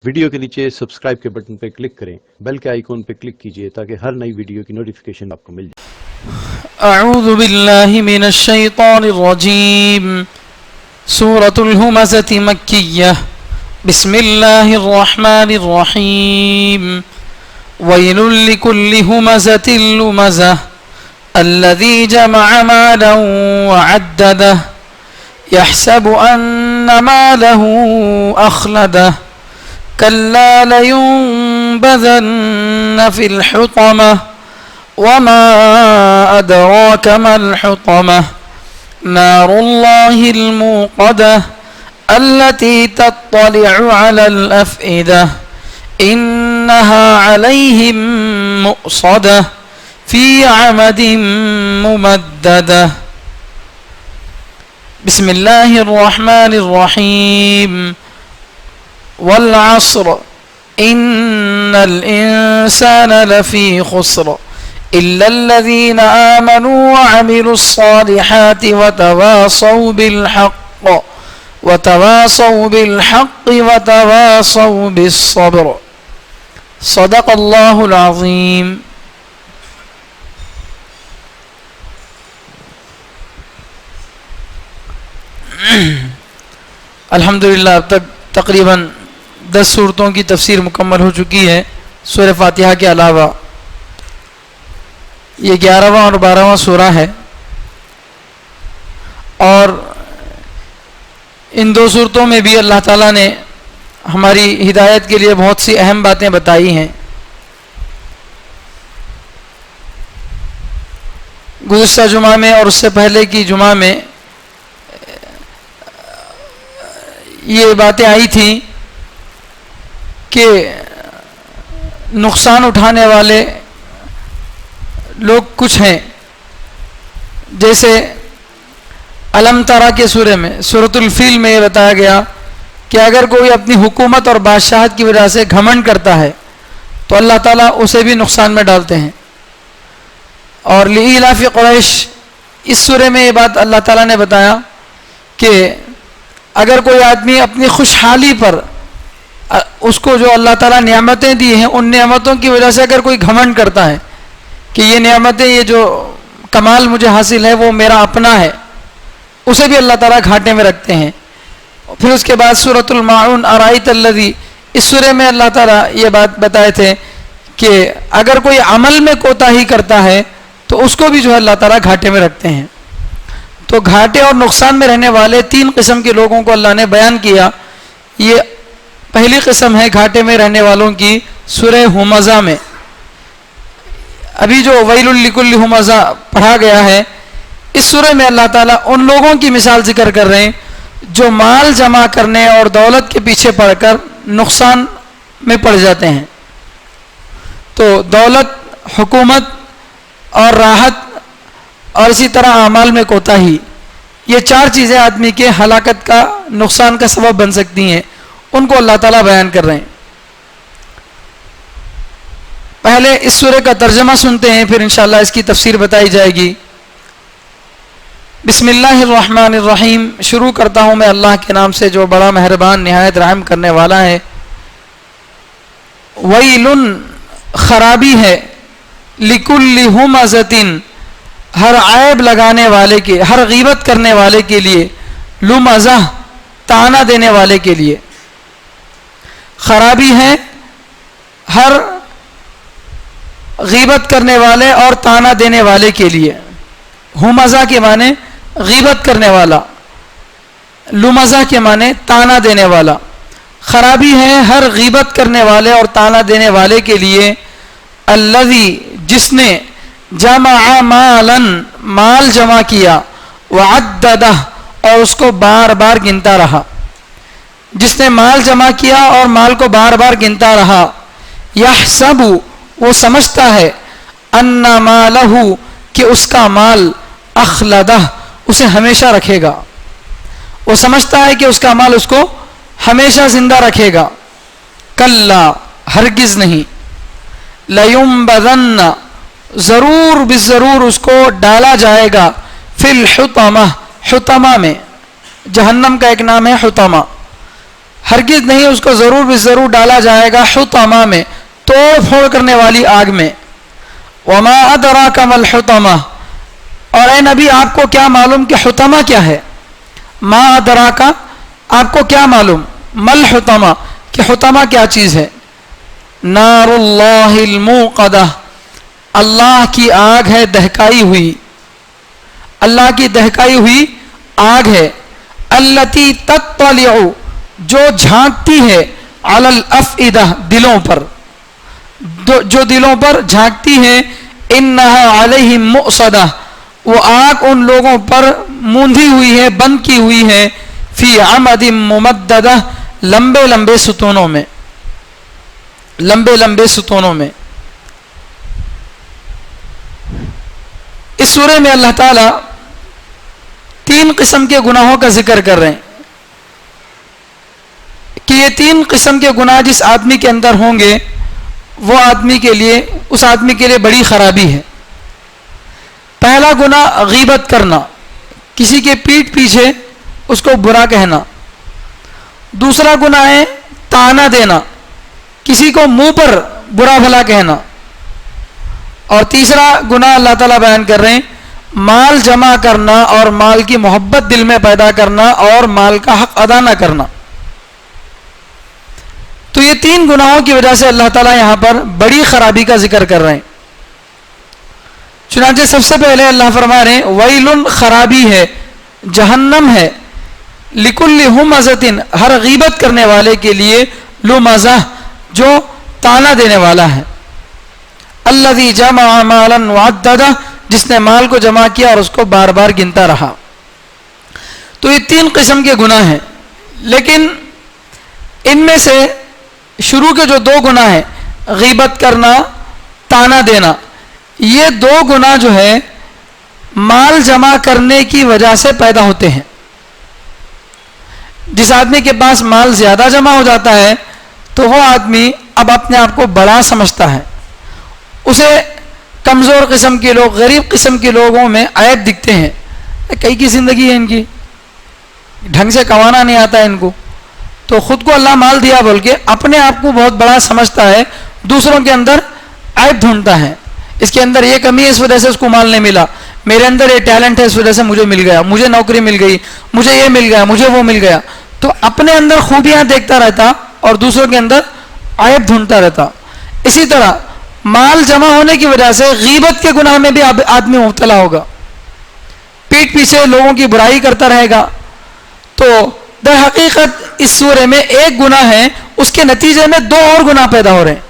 Video کے نیچے subscribe کے بٹن پہ کلک کریں، بیل کے آئیکن پہ کلک کیجئے تاکہ ہر نئی ویڈیو کی نوٹیفیکیشن آپ کو مل جائے۔ اعوذ باللہ من الشیطان الرجیم۔ سورة الہمزة مکیہ۔ بسم اللہ الرحمن الرحیم۔ ویل لکل ہمزة لمزہ الذی جمع مالا وعددہ یحسب ان مالہ اخلدہ کلا لینبذن فی الحطمہ وما ادراک ما الحطمہ نار اللہ الموقدہ التي تطلع على الافئدہ انها علیہم مؤصدہ فی عمد ممددہ۔ بسم اللہ الرحمن الرحیم۔ والعصر ان الانسان لفی خسر الا الذین آمنوا وعملوا الصالحات وتواصوا بالحق وتواصوا بالصبر۔ صدق اللہ العظیم۔ الحمدللہ اب تک تقریباً 10 صورتوں کی تفسیر مکمل ہو چکی ہے سورہ فاتحہ کے علاوہ۔ یہ 11واں اور 12واں سورہ ہے، اور ان 2 صورتوں میں بھی اللہ تعالیٰ نے ہماری ہدایت کے لیے بہت سی اہم باتیں بتائی ہیں۔ گزشتہ جمعہ میں اور اس سے پہلے کی جمعہ میں یہ باتیں آئی تھیں کہ نقصان اٹھانے والے لوگ کچھ ہیں، جیسے الم ترا کے سورہ میں، سورۃ الفیل میں یہ بتایا گیا کہ اگر کوئی اپنی حکومت اور بادشاہت کی وجہ سے گھمنڈ کرتا ہے تو اللہ تعالیٰ اسے بھی نقصان میں ڈالتے ہیں۔ اور لإیلاف قریش، اس سورہ میں یہ بات اللہ تعالیٰ نے بتایا کہ اگر کوئی آدمی اپنی خوشحالی پر اس کو جو اللہ تعالیٰ نعمتیں دی ہیں ان نعمتوں کی وجہ سے اگر کوئی گھمنڈ کرتا ہے کہ یہ نعمتیں، یہ جو کمال مجھے حاصل ہے وہ میرا اپنا ہے، اسے بھی اللہ تعالیٰ گھاٹے میں رکھتے ہیں۔ پھر اس کے بعد سورۃ الماعون ارائیت الذی، اس سورہ میں اللہ تعالیٰ یہ بات بتائے تھے کہ اگر کوئی عمل میں کوتاہی کرتا ہے تو اس کو بھی جو ہے اللہ تعالیٰ گھاٹے میں رکھتے ہیں۔ تو گھاٹے اور نقصان میں رہنے والے 3 قسم کے لوگوں کو اللہ نے بیان کیا۔ یہ پہلی قسم ہے گھاٹے میں رہنے والوں کی سورہ ہمزہ میں۔ ابھی جو ویل لکل ہمزہ پڑھا گیا ہے، اس سورہ میں اللہ تعالیٰ ان لوگوں کی مثال ذکر کر رہے ہیں جو مال جمع کرنے اور دولت کے پیچھے پڑ کر نقصان میں پڑ جاتے ہیں۔ تو دولت، حکومت اور راحت اور اسی طرح اعمال میں کوتاہی، یہ 4 چیزیں آدمی کے ہلاکت کا، نقصان کا سبب بن سکتی ہیں، ان کو اللہ تعالیٰ بیان کر رہے ہیں۔ پہلے اس سورہ کا ترجمہ سنتے ہیں، پھر انشاءاللہ اس کی تفسیر بتائی جائے گی۔ بسم اللہ الرحمن الرحیم۔ شروع کرتا ہوں میں اللہ کے نام سے جو بڑا مہربان نہایت رحم کرنے والا ہے۔ ویل، خرابی ہے، لکل ہمزۃ، ہر عیب لگانے والے کے، ہر غیبت کرنے والے کے لیے، لمزہ، طعنہ دینے والے کے لیے۔ خرابی ہے ہر غیبت کرنے والے اور طعنہ دینے والے کے لیے۔ ہمزہ کے معنی غیبت کرنے والا، لمزہ کے معنی طعنہ دینے والا۔ خرابی ہے ہر غیبت کرنے والے اور طعنہ دینے والے کے لیے، الذی، جس نے، جمع مالا، مال جمع کیا، وعددہ، اور اس کو بار بار گنتا رہا۔ جس نے مال جمع کیا اور مال کو بار بار گنتا رہا، یحسب، وہ سمجھتا ہے، ان مالہ، کہ اس کا مال، اخلدہ، اسے ہمیشہ رکھے گا۔ وہ سمجھتا ہے کہ اس کا مال اس کو ہمیشہ زندہ رکھے گا۔ کلا، ہرگز نہیں، لیمبذن، ضرور بالضرور اس کو ڈالا جائے گا، فی الحطمہ، حطمہ میں، جہنم کا ایک نام ہے حطمہ۔ ہرگز نہیں اس کو ضرور بھی ضرور ڈالا جائے گا حطمہ میں، توڑ پھوڑ کرنے والی آگ میں. وما ادراک ما الحطمہ، اور اے نبی آپ کو کیا معلوم کہ حطمہ کیا ہے؟ ما ادراک، آپ کو کیا معلوم؟ ما الحطمہ، کہ حطمہ کیا چیز ہے؟ نار اللہ الموقدہ، اللہ کی آگ ہے دہکائی ہوئی، اللہ کی دہکائی ہوئی آگ ہے. التی تطلع، جو جھانکتی ہے، علی الافئدہ، دلوں پر، جو دلوں پر جھانکتی ہے. انہا علیہم مؤصدہ، وہ آگ ان لوگوں پر موندھی ہوئی ہے، بند کی ہوئی ہے. فی عمد ممددہ، لمبے لمبے ستونوں میں، لمبے لمبے ستونوں میں. اس سورے میں اللہ تعالیٰ 3 قسم کے گناہوں کا ذکر کر رہے ہیں کہ یہ 3 قسم کے گناہ جس آدمی کے اندر ہوں گے وہ آدمی کے لیے، اس آدمی کے لیے بڑی خرابی ہے. پہلا گناہ غیبت کرنا، کسی کے پیٹھ پیچھے اس کو برا کہنا. دوسرا گناہ ہے طعنہ دینا، کسی کو منہ پر برا بھلا کہنا. اور تیسرا گناہ اللہ تعالیٰ بیان کر رہے ہیں مال جمع کرنا اور مال کی محبت دل میں پیدا کرنا اور مال کا حق ادا نہ کرنا. تو یہ 3 گناہوں کی وجہ سے اللہ تعالیٰ یہاں پر بڑی خرابی کا ذکر کر رہے ہیں. چنانچہ سب سے پہلے اللہ فرما رہے ہیں ویل، خرابی ہے، جہنم ہے، لکل ہمزۃ، ہر غیبت کرنے والے کے لیے، لمزہ، جو طعنہ دینے والا ہے. الذی جمع مالا وعددہ، جس نے مال کو جمع کیا اور اس کو بار بار گنتا رہا. تو یہ 3 قسم کے گناہ ہیں. لیکن ان میں سے شروع کے جو 2 گناہ ہیں، غیبت کرنا، طعنہ دینا، یہ 2 گناہ جو ہے مال جمع کرنے کی وجہ سے پیدا ہوتے ہیں. جس آدمی کے پاس مال زیادہ جمع ہو جاتا ہے تو وہ آدمی اب اپنے آپ کو بڑا سمجھتا ہے، اسے کمزور قسم کے لوگ، غریب قسم کے لوگوں میں عیب دکھتے ہیں. کئی کی زندگی ہے ان کی، ڈھنگ سے کمانا نہیں آتا ہے ان کو، تو خود کو اللہ مال دیا بول کے اپنے آپ کو بہت بڑا سمجھتا ہے، دوسروں کے اندر عیب ڈھونڈتا ہے. اس کے اندر یہ کمی ہے، اس وجہ سے اس کو مال نہیں ملا، میرے اندر یہ ٹیلنٹ ہے، اس وجہ سے مجھے مل گیا، مجھے نوکری مل گئی، مجھے یہ مل گیا، مجھے وہ مل گیا. تو اپنے اندر خوبیاں دیکھتا رہتا اور دوسروں کے اندر عیب ڈھونڈتا رہتا. اسی طرح مال جمع ہونے کی وجہ سے غیبت کے گناہ میں بھی آدمی مبتلا ہوگا، پیٹھ پیچھے لوگوں کی برائی کرتا رہے گا. تو در حقیقت اس سورے میں 1 گناہ ہے، اس کے نتیجے میں 2 اور گناہ پیدا ہو رہے ہیں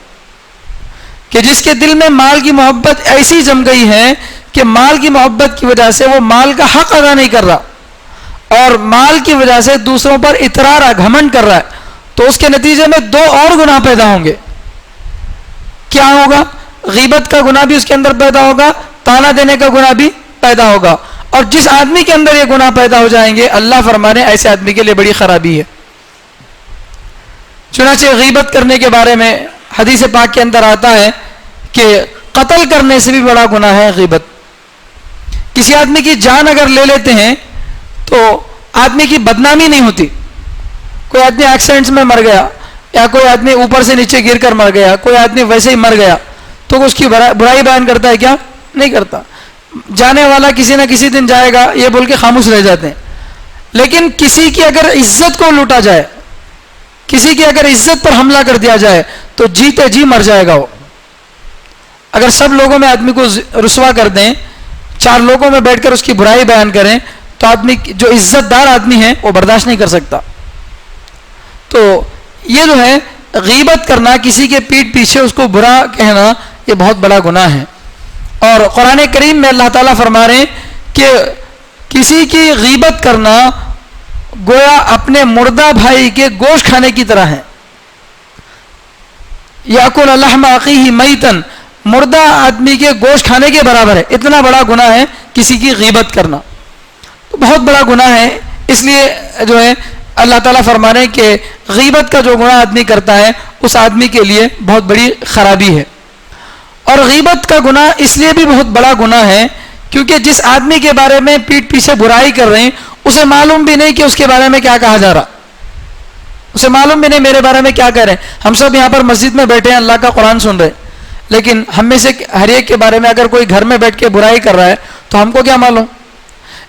کہ جس کے دل میں مال کی محبت ایسی جم گئی ہے کہ مال کی محبت کی وجہ سے وہ مال کا حق ادا نہیں کر رہا اور مال کی وجہ سے دوسروں پر اطرار، گھمنڈ کر رہا ہے. تو اس کے نتیجے میں 2 اور گناہ پیدا ہوں گے. کیا ہوگا؟ غیبت کا گناہ بھی اس کے اندر پیدا ہوگا، طعنہ دینے کا گناہ بھی پیدا ہوگا. اور جس آدمی کے اندر یہ گناہ پیدا ہو جائیں گے اللہ فرمانے ایسے آدمی کے لیے بڑی خرابی ہے. چنانچہ غیبت کرنے کے بارے میں حدیث پاک کے اندر آتا ہے کہ قتل کرنے سے بھی بڑا گناہ ہے غیبت. کسی آدمی کی جان اگر لے لیتے ہیں تو آدمی کی بدنامی نہیں ہوتی. کوئی آدمی ایکسیڈنٹس میں مر گیا یا کوئی آدمی اوپر سے نیچے گر کر مر گیا، کوئی آدمی ویسے ہی مر گیا تو اس کی برائی بیان کرتا ہے کیا؟ نہیں کرتا. جانے والا کسی نہ کسی دن جائے گا یہ بول کے خاموش رہ جاتے ہیں. لیکن کسی کی اگر عزت کو لوٹا جائے، کسی کی اگر عزت پر حملہ کر دیا جائے تو جیتے جی مر جائے گا وہ. اگر سب لوگوں میں آدمی کو رسوا کر دیں، 4 لوگوں میں بیٹھ کر اس کی برائی بیان کریں تو آدمی جو عزت دار آدمی ہے وہ برداشت نہیں کر سکتا. تو یہ جو ہے غیبت کرنا، کسی کے پیٹھ پیچھے اس کو برا کہنا، یہ بہت بڑا گناہ ہے. اور قرآن کریم میں اللہ تعالیٰ فرما رہے ہیں کہ کسی کی غیبت کرنا گویا اپنے مردہ بھائی کے گوشت کھانے کی طرح ہے. یاکل لحم اخیہ میتا، مردہ آدمی کے گوشت کھانے کے برابر ہے. اتنا بڑا گناہ ہے کسی کی غیبت کرنا، تو بہت بڑا گناہ ہے. اس لیے جو ہے اللہ تعالیٰ فرما رہے ہیں کہ غیبت کا جو گناہ آدمی کرتا ہے اس آدمی کے لیے بہت بڑی خرابی ہے. اور غیبت کا گناہ اس لیے بھی بہت بڑا گناہ ہے کیونکہ جس آدمی کے بارے میں پیٹھ پیچھے برائی کر رہے ہیں اسے معلوم بھی نہیں کہ اس کے بارے میں کیا کہا جا رہا. اسے معلوم بھی نہیں میرے بارے میں کیا کہہ رہے ہیں. ہم سب یہاں پر مسجد میں بیٹھے ہیں, اللہ کا قرآن سن رہے ہیں, لیکن ہم میں سے ہر ایک کے بارے میں اگر کوئی گھر میں بیٹھ کے برائی کر رہا ہے تو ہم کو کیا معلوم؟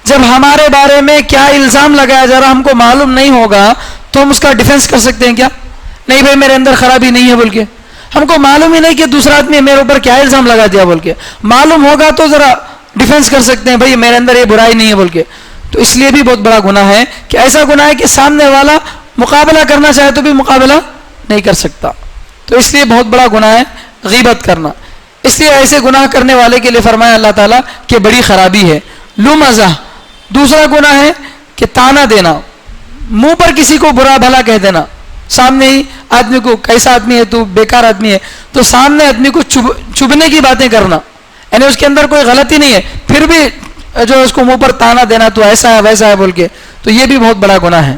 جب ہمارے بارے میں کیا الزام لگایا جا رہا ہم کو معلوم نہیں ہوگا تو ہم اس کا ڈیفینس کر سکتے ہیں کیا؟ نہیں بھائی میرے اندر خرابی نہیں ہے بول کے. ہم کو معلوم ہی نہیں کہ دوسرا آدمی میرے اوپر کیا الزام لگا دیا بول کے. معلوم ہوگا تو ذرا ڈیفینس کر سکتے ہیں بھائی میرے اندر یہ برائی نہیں ہے بول کے. تو اس لیے بھی بہت بڑا گناہ ہے کہ ایسا گناہ ہے کہ سامنے والا مقابلہ کرنا چاہے تو بھی مقابلہ نہیں کر سکتا. تو اس لیے بہت بڑا گناہ ہے غیبت کرنا. اس لیے ایسے گناہ کرنے والے کے لیے فرمایا اللہ تعالیٰ کہ بڑی خرابی ہے. لمزہ دوسرا گناہ ہے کہ تانا دینا, منہ پر کسی کو برا بھلا کہہ دینا. سامنے ہی آدمی کو کیسا آدمی ہے تو, بیکار آدمی ہے, تو سامنے آدمی کو چبھنے کی باتیں کرنا, یعنی اس کے اندر کوئی غلطی نہیں ہے پھر بھی جو ہے اس کو منہ پر تانا دینا تو ایسا ہے ویسا ہے بول کے, تو یہ بھی بہت بڑا گناہ ہے.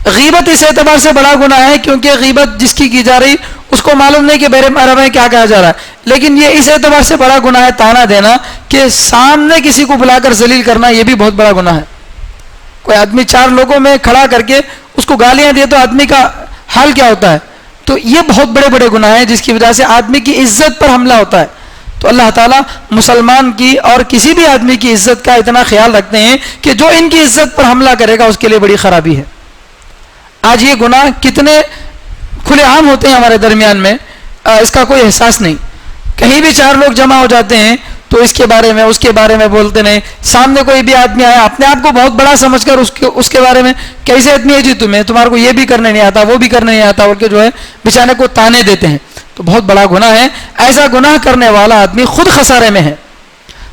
غیبت اس اعتبار سے بڑا گناہ ہے کیونکہ غیبت جس کی جا رہی اس کو معلوم نہیں کہ میرے بارے میں کیا کہا جا رہا ہے, لیکن یہ اس اعتبار سے بڑا گناہ ہے تانا دینا کہ سامنے کسی کو بلا کر ذلیل کرنا, یہ بھی بہت بڑا گناہ ہے. کوئی آدمی 4 لوگوں میں کھڑا کر کے اس کو گالیاں دے تو آدمی کا حال کیا ہوتا ہے؟ تو یہ بہت بڑے بڑے گناہ ہیں جس کی وجہ سے آدمی کی عزت پر حملہ ہوتا ہے. تو اللہ تعالیٰ مسلمان کی اور کسی بھی آدمی کی عزت کا اتنا خیال رکھتے ہیں کہ جو ان کی عزت پر حملہ کرے گا اس کے لیے بڑی خرابی ہے. آج یہ گناہ کتنے کھلے عام ہوتے ہیں ہمارے درمیان میں, اس کا کوئی احساس نہیں. کہیں بھی 4 لوگ جمع ہو جاتے ہیں تو اس کے بارے میں اس کے بارے میں بولتے نہیں. سامنے کوئی بھی آدمی آیا اپنے آپ کو بہت بڑا سمجھ کر اس کے بارے میں کیسے آدمی ہے جی تمہارے کو یہ بھی کرنے نہیں آتا وہ بھی کرنے نہیں آتا اور کہ جو ہے بیچارے کو تانے دیتے ہیں. تو بہت بڑا گناہ ہے. ایسا گناہ کرنے والا آدمی خود خسارے میں ہے.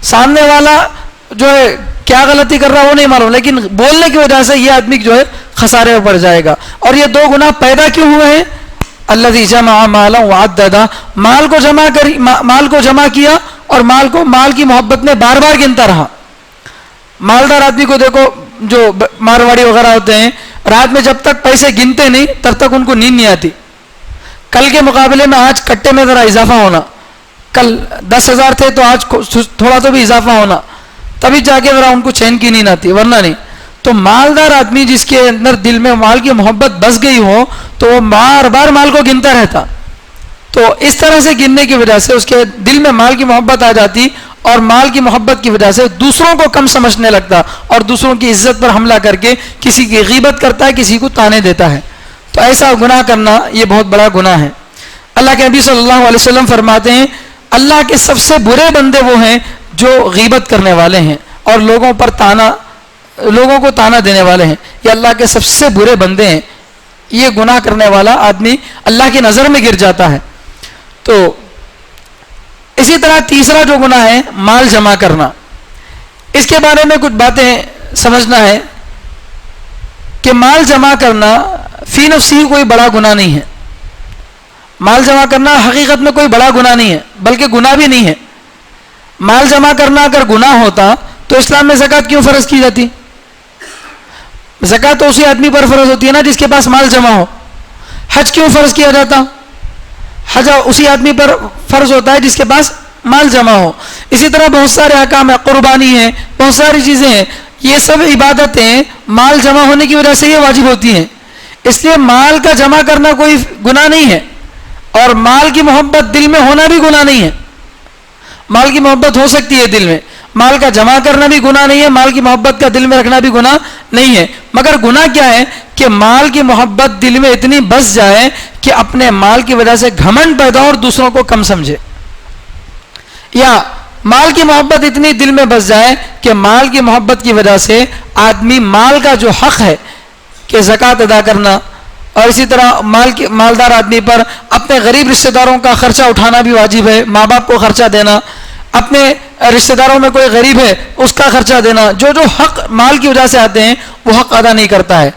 سامنے والا جو ہے کیا غلطی کر رہا ہے وہ نہیں معلوم, لیکن بولنے کی وجہ سے یہ آدمی جو ہے خسارے میں پڑ جائے گا. اور یہ 2 گناہ پیدا کیوں ہوئے ہیں؟ الذی جمع مالا وعددا, مال کو جمع کیا اور مال کی محبت میں بار بار گنتا رہا. مالدار آدمی کو دیکھو, جو مارواڑی وغیرہ ہوتے ہیں, رات میں جب تک پیسے گنتے نہیں تب تک ان کو نیند نہیں آتی. کل کے مقابلے میں آج کٹے میں ذرا اضافہ ہونا, کل 10,000 تھے تو آج تھوڑا تو بھی اضافہ ہونا, تبھی جا کے ذرا ان کو چین کی نیند آتی, ورنہ نہیں. تو مالدار آدمی جس کے اندر دل میں مال کی محبت بس گئی ہو تو وہ بار بار مال کو گنتا رہتا. تو اس طرح سے گننے کی وجہ سے اس کے دل میں مال کی محبت آ جاتی اور مال کی محبت کی وجہ سے دوسروں کو کم سمجھنے لگتا اور دوسروں کی عزت پر حملہ کر کے کسی کی غیبت کرتا ہے, کسی کو تانے دیتا ہے. تو ایسا گناہ کرنا یہ بہت بڑا گناہ ہے. اللہ کے نبی صلی اللہ علیہ وسلم فرماتے ہیں اللہ کے سب سے برے بندے وہ ہیں جو غیبت کرنے والے ہیں اور لوگوں کو تانا دینے والے ہیں. یہ اللہ کے سب سے برے بندے ہیں. یہ گناہ کرنے والا آدمی اللہ کی نظر میں گر جاتا ہے. تو اسی طرح تیسرا جو گناہ ہے مال جمع کرنا, اس کے بارے میں کچھ باتیں سمجھنا ہے کہ مال جمع کرنا فی نفسی کوئی بڑا گناہ نہیں ہے. مال جمع کرنا حقیقت میں کوئی بڑا گناہ نہیں ہے, بلکہ گناہ بھی نہیں ہے. مال جمع کرنا اگر گناہ ہوتا تو اسلام میں زکوٰۃ کیوں فرض کی جاتی؟ زکوٰۃ تو اسی آدمی پر فرض ہوتی ہے نا جس کے پاس مال جمع ہو. حج کیوں فرض کیا جاتا؟ حج اسی آدمی پر فرض ہوتا ہے جس کے پاس مال جمع ہو. اسی طرح بہت سارے احکام ہیں, قربانی ہے, بہت ساری چیزیں ہیں, یہ سب عبادتیں مال جمع ہونے کی وجہ سے یہ واجب ہوتی ہیں. اس لیے مال کا جمع کرنا کوئی گناہ نہیں ہے اور مال کی محبت دل میں ہونا بھی گناہ نہیں ہے. مال کی محبت ہو سکتی ہے دل میں, مال کا جمع کرنا بھی گناہ نہیں ہے, مال کی محبت کا دل میں رکھنا بھی گناہ نہیں ہے. مگر گناہ کیا ہے کہ مال کی محبت دل میں اتنی بس جائے کہ اپنے مال کی وجہ سے گھمنڈ پیدا ہو اور دوسروں کو کم سمجھے, یا مال کی محبت اتنی دل میں بس جائے کہ مال کی محبت کی وجہ سے آدمی مال کا جو حق ہے کہ زکوٰۃ ادا کرنا, اور اسی طرح مالدار آدمی پر اپنے غریب رشتہ داروں کا خرچہ اٹھانا بھی واجب ہے, ماں باپ کو خرچہ دینا, اپنے رشتہ داروں میں کوئی غریب ہے اس کا خرچہ دینا, جو حق مال کی وجہ سے آتے ہیں وہ حق ادا نہیں کرتا ہے.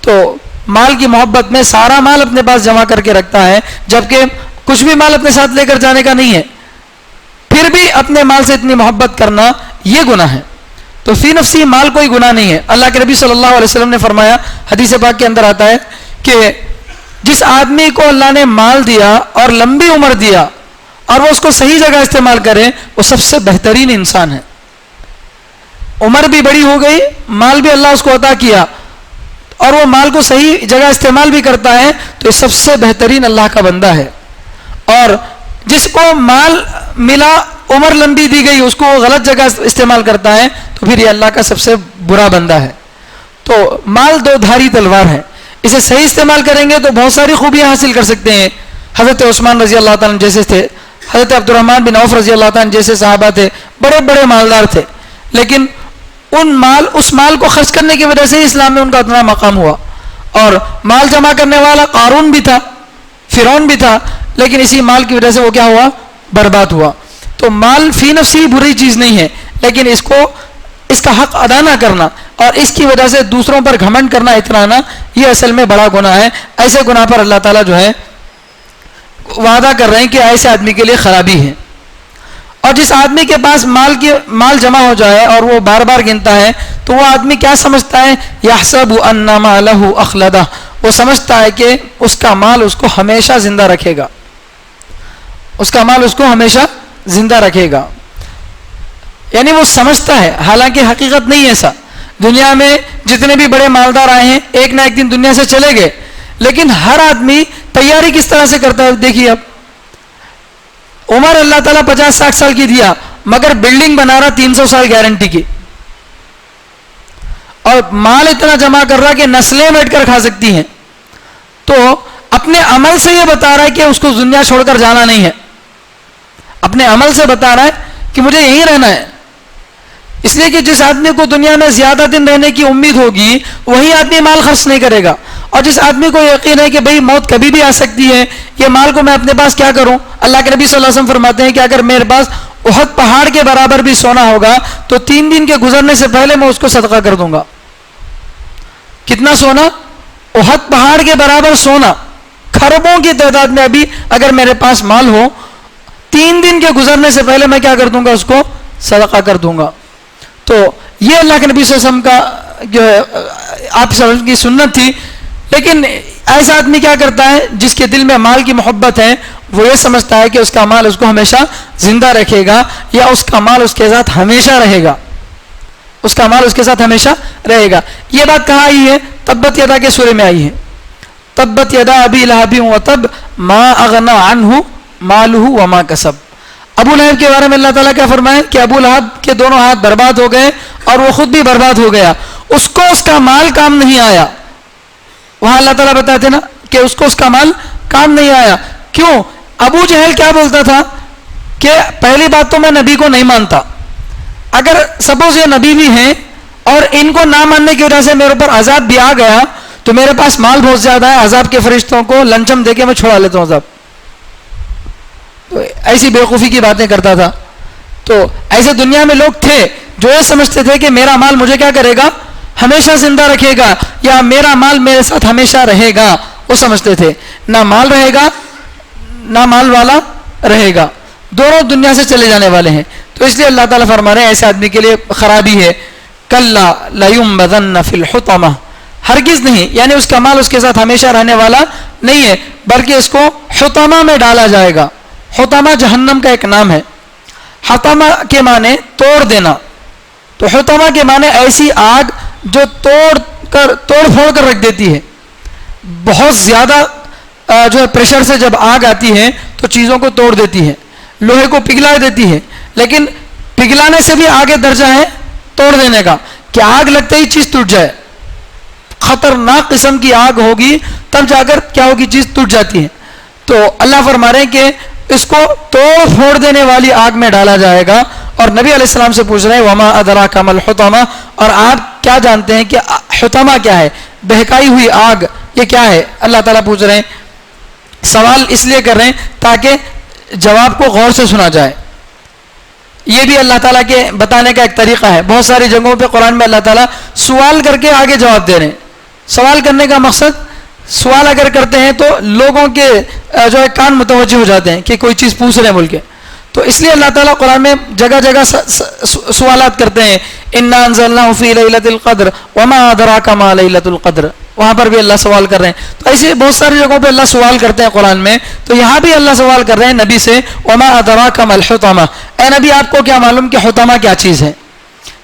تو مال کی محبت میں سارا مال اپنے پاس جمع کر کے رکھتا ہے جبکہ کچھ بھی مال اپنے ساتھ لے کر جانے کا نہیں ہے, پھر بھی اپنے مال سے اتنی محبت کرنا یہ گناہ ہے. تو فی نفسی مال کوئی گناہ نہیں ہے. اللہ کے نبی صلی اللہ علیہ وسلم نے فرمایا, حدیث پاک کے اندر آتا ہے کہ جس آدمی کو اللہ نے مال دیا اور لمبی عمر دیا اور وہ اس کو صحیح جگہ استعمال کرے وہ سب سے بہترین انسان ہے. عمر بھی بڑی ہو گئی, مال بھی اللہ اس کو عطا کیا, اور وہ مال کو صحیح جگہ استعمال بھی کرتا ہے تو یہ سب سے بہترین اللہ کا بندہ ہے. اور جس کو مال ملا عمر لمبی دی گئی اس کو وہ غلط جگہ استعمال کرتا ہے تو پھر یہ اللہ کا سب سے برا بندہ ہے. تو مال دو دھاری تلوار ہے, اسے صحیح استعمال کریں گے تو بہت ساری خوبیاں حاصل کر سکتے ہیں. حضرت عثمان رضی اللہ تعالیٰ جیسے تھے, حضرت عبد الرحمن بن عوف رضی اللہ تعالیٰ جیسے صحابہ تھے, بڑے بڑے مالدار تھے, لیکن اس مال کو خرچ کرنے کی وجہ سے اسلام میں ان کا اتنا مقام ہوا. اور مال جمع کرنے والا قارون بھی تھا, فرعون بھی تھا, لیکن اسی مال کی وجہ سے وہ کیا ہوا, برباد ہوا. تو مال فی نفسی بری چیز نہیں ہے, لیکن اس کا حق ادا نہ کرنا اور اس کی وجہ سے دوسروں پر گھمنڈ کرنا, اترانا, یہ اصل میں بڑا گناہ ہے. ایسے گناہ پر اللہ تعالیٰ جو ہے وعدہ کر رہے ہیں کہ ایسے آدمی کے لیے خرابی ہے. اور جس آدمی کے پاس مال جمع ہو جائے اور وہ بار بار گنتا ہے تو وہ آدمی کیا سمجھتا ہے, یحسب ان مالہ اخلدہ, وہ سمجھتا ہے کہ اس کا مال اس کو ہمیشہ زندہ رکھے گا, اس کا مال اس کو ہمیشہ زندہ رکھے گا. یعنی وہ سمجھتا ہے, حالانکہ حقیقت نہیں ایسا. دنیا میں جتنے بھی بڑے مالدار آئے ہیں ایک نہ ایک دن دنیا سے چلے گئے, لیکن ہر آدمی تیاری کس طرح سے کرتا ہے. دیکھیے اب عمر اللہ تعالیٰ 50-60 سال کی دیا, مگر بلڈنگ بنا رہا 300 سال گارنٹی کی, اور مال اتنا جمع کر رہا کہ نسلیں بیٹھ کر کھا سکتی ہیں. تو اپنے عمل سے یہ بتا رہا ہے کہ اس کو دنیا چھوڑ کر جانا نہیں ہے, اپنے عمل سے بتا رہا ہے کہ مجھے یہیں رہنا ہے. اس لیے کہ جس آدمی کو دنیا میں زیادہ دن رہنے کی امید ہوگی وہی آدمی مال خرچ نہیں کرے گا. اور جس آدمی کو یقین ہے کہ بھئی موت کبھی بھی آ سکتی ہے, یہ مال کو میں اپنے پاس کیا کروں. اللہ کے نبی صلی اللہ علیہ وسلم فرماتے ہیں کہ اگر میرے پاس احد پہاڑ کے برابر بھی سونا ہوگا تو 3 دن کے گزرنے سے پہلے میں اس کو صدقہ کر دوں گا. کتنا سونا؟ احد پہاڑ کے برابر سونا, خربوں کی تعداد میں ابھی اگر میرے پاس مال ہو, 3 دن کے گزرنے سے پہلے میں کیا کر دوں گا, اس کو صدقہ کر دوں گا. تو یہ اللہ کے نبی صلی اللہ علیہ وسلم کا جو ہے آپ صلی اللہ علیہ وسلم کی سنت تھی. لیکن ایسا آدمی کیا کرتا ہے جس کے دل میں مال کی محبت ہے, وہ یہ سمجھتا ہے کہ اس کا مال اس کو ہمیشہ زندہ رکھے گا, یا اس کا مال اس کے ساتھ ہمیشہ رہے گا, اس کا مال اس کے ساتھ ہمیشہ رہے گا. یہ بات کہاں آئی ہے؟ تبت یدا کے سورے میں آئی ہے. تبت یدا ابی لہب وتب ما اغنی عنہ مالہ وما کسب. ابو لہب کے بارے میں اللہ تعالیٰ کیا فرمائے کہ ابو لہب کے دونوں ہاتھ برباد ہو گئے اور وہ خود بھی برباد ہو گیا, اس کو اس کا مال کام نہیں آیا. وہاں اللہ تعالیٰ بتاتے نا کہ اس کو اس کا مال کام نہیں آیا. کیوں؟ ابو جہل کیا بولتا تھا کہ پہلی بات تو میں نبی کو نہیں مانتا, اگر سپوز یہ نبی بھی ہیں اور ان کو نہ ماننے کی وجہ سے میرے اوپر عذاب بھی آ گیا تو میرے پاس مال بہت زیادہ ہے, عذاب کے فرشتوں کو لنچم دے کے میں چھوڑا لیتا ہوں عذاب. تو ایسی بیوقوفی کی باتیں کرتا تھا. تو ایسے دنیا میں لوگ تھے جو یہ سمجھتے تھے کہ میرا مال مجھے کیا کرے گا, ہمیشہ زندہ رکھے گا, یا میرا مال میرے ساتھ ہمیشہ رہے گا. وہ سمجھتے تھے نہ مال رہے گا نہ مال والا رہے گا, دونوں دنیا سے چلے جانے والے ہیں. تو اس لیے اللہ تعالیٰ فرما رہے ہیں ایسے آدمی کے لیے خرابی ہے. کلا لیمبذن فی الحطمہ, ہرگز نہیں, یعنی اس کا مال اس کے ساتھ ہمیشہ رہنے والا نہیں ہے, بلکہ اس کو حطمہ میں ڈالا جائے گا. حطمہ جہنم کا ایک نام ہے. حطمہ کے معنی توڑ دینا, تو حطمہ کے معنی ایسی آگ جو توڑ پھوڑ کر رکھ دیتی ہے. بہت زیادہ جو ہے پریشر سے جب آگ آتی ہے تو چیزوں کو توڑ دیتی ہے, لوہے کو پگھلا دیتی ہے. لیکن پگھلانے سے بھی آگے درجہ ہے توڑ دینے کا, کہ آگ لگتے ہی چیز ٹوٹ جائے. خطرناک قسم کی آگ ہوگی تب جا کر کیا ہوگی, چیز ٹوٹ جاتی ہے. تو اللہ فرما رہے ہیں کہ اس کو توڑ پھوڑ دینے والی آگ میں ڈالا جائے گا. اور نبی علیہ السلام سے پوچھ رہے ہیں وما ادراک ما الحطمہ, اور آپ کیا جانتے ہیں کہ حطمہ کیا ہے, بہکائی ہوئی آگ, یہ کیا ہے؟ اللہ تعالیٰ پوچھ رہے ہیں. سوال اس لیے کر رہے ہیں تاکہ جواب کو غور سے سنا جائے. یہ بھی اللہ تعالیٰ کے بتانے کا ایک طریقہ ہے. بہت ساری جگہوں پہ قرآن میں اللہ تعالیٰ سوال کر کے آگے جواب دے رہے ہیں. سوال کرنے کا مقصد, سوال اگر کرتے ہیں تو لوگوں کے جو ہے کان متوجہ ہو جاتے ہیں کہ کوئی چیز پوچھ رہے ہیں بول کے. تو اس لیے اللہ تعالیٰ قرآن میں جگہ جگہ سوالات کرتے ہیں. انا انزلناہ فی لیلۃ القدر وما ادراک ما لیلۃ القدر, وہاں پر بھی اللہ سوال کر رہے ہیں. تو ایسے بہت ساری جگہوں پہ اللہ سوال کرتے ہیں قرآن میں. تو یہاں بھی اللہ سوال کر رہے ہیں نبی سے وما ادراک ما الحطمہ, اے نبی آپ کو کیا معلوم کہ حطمہ کیا چیز ہے.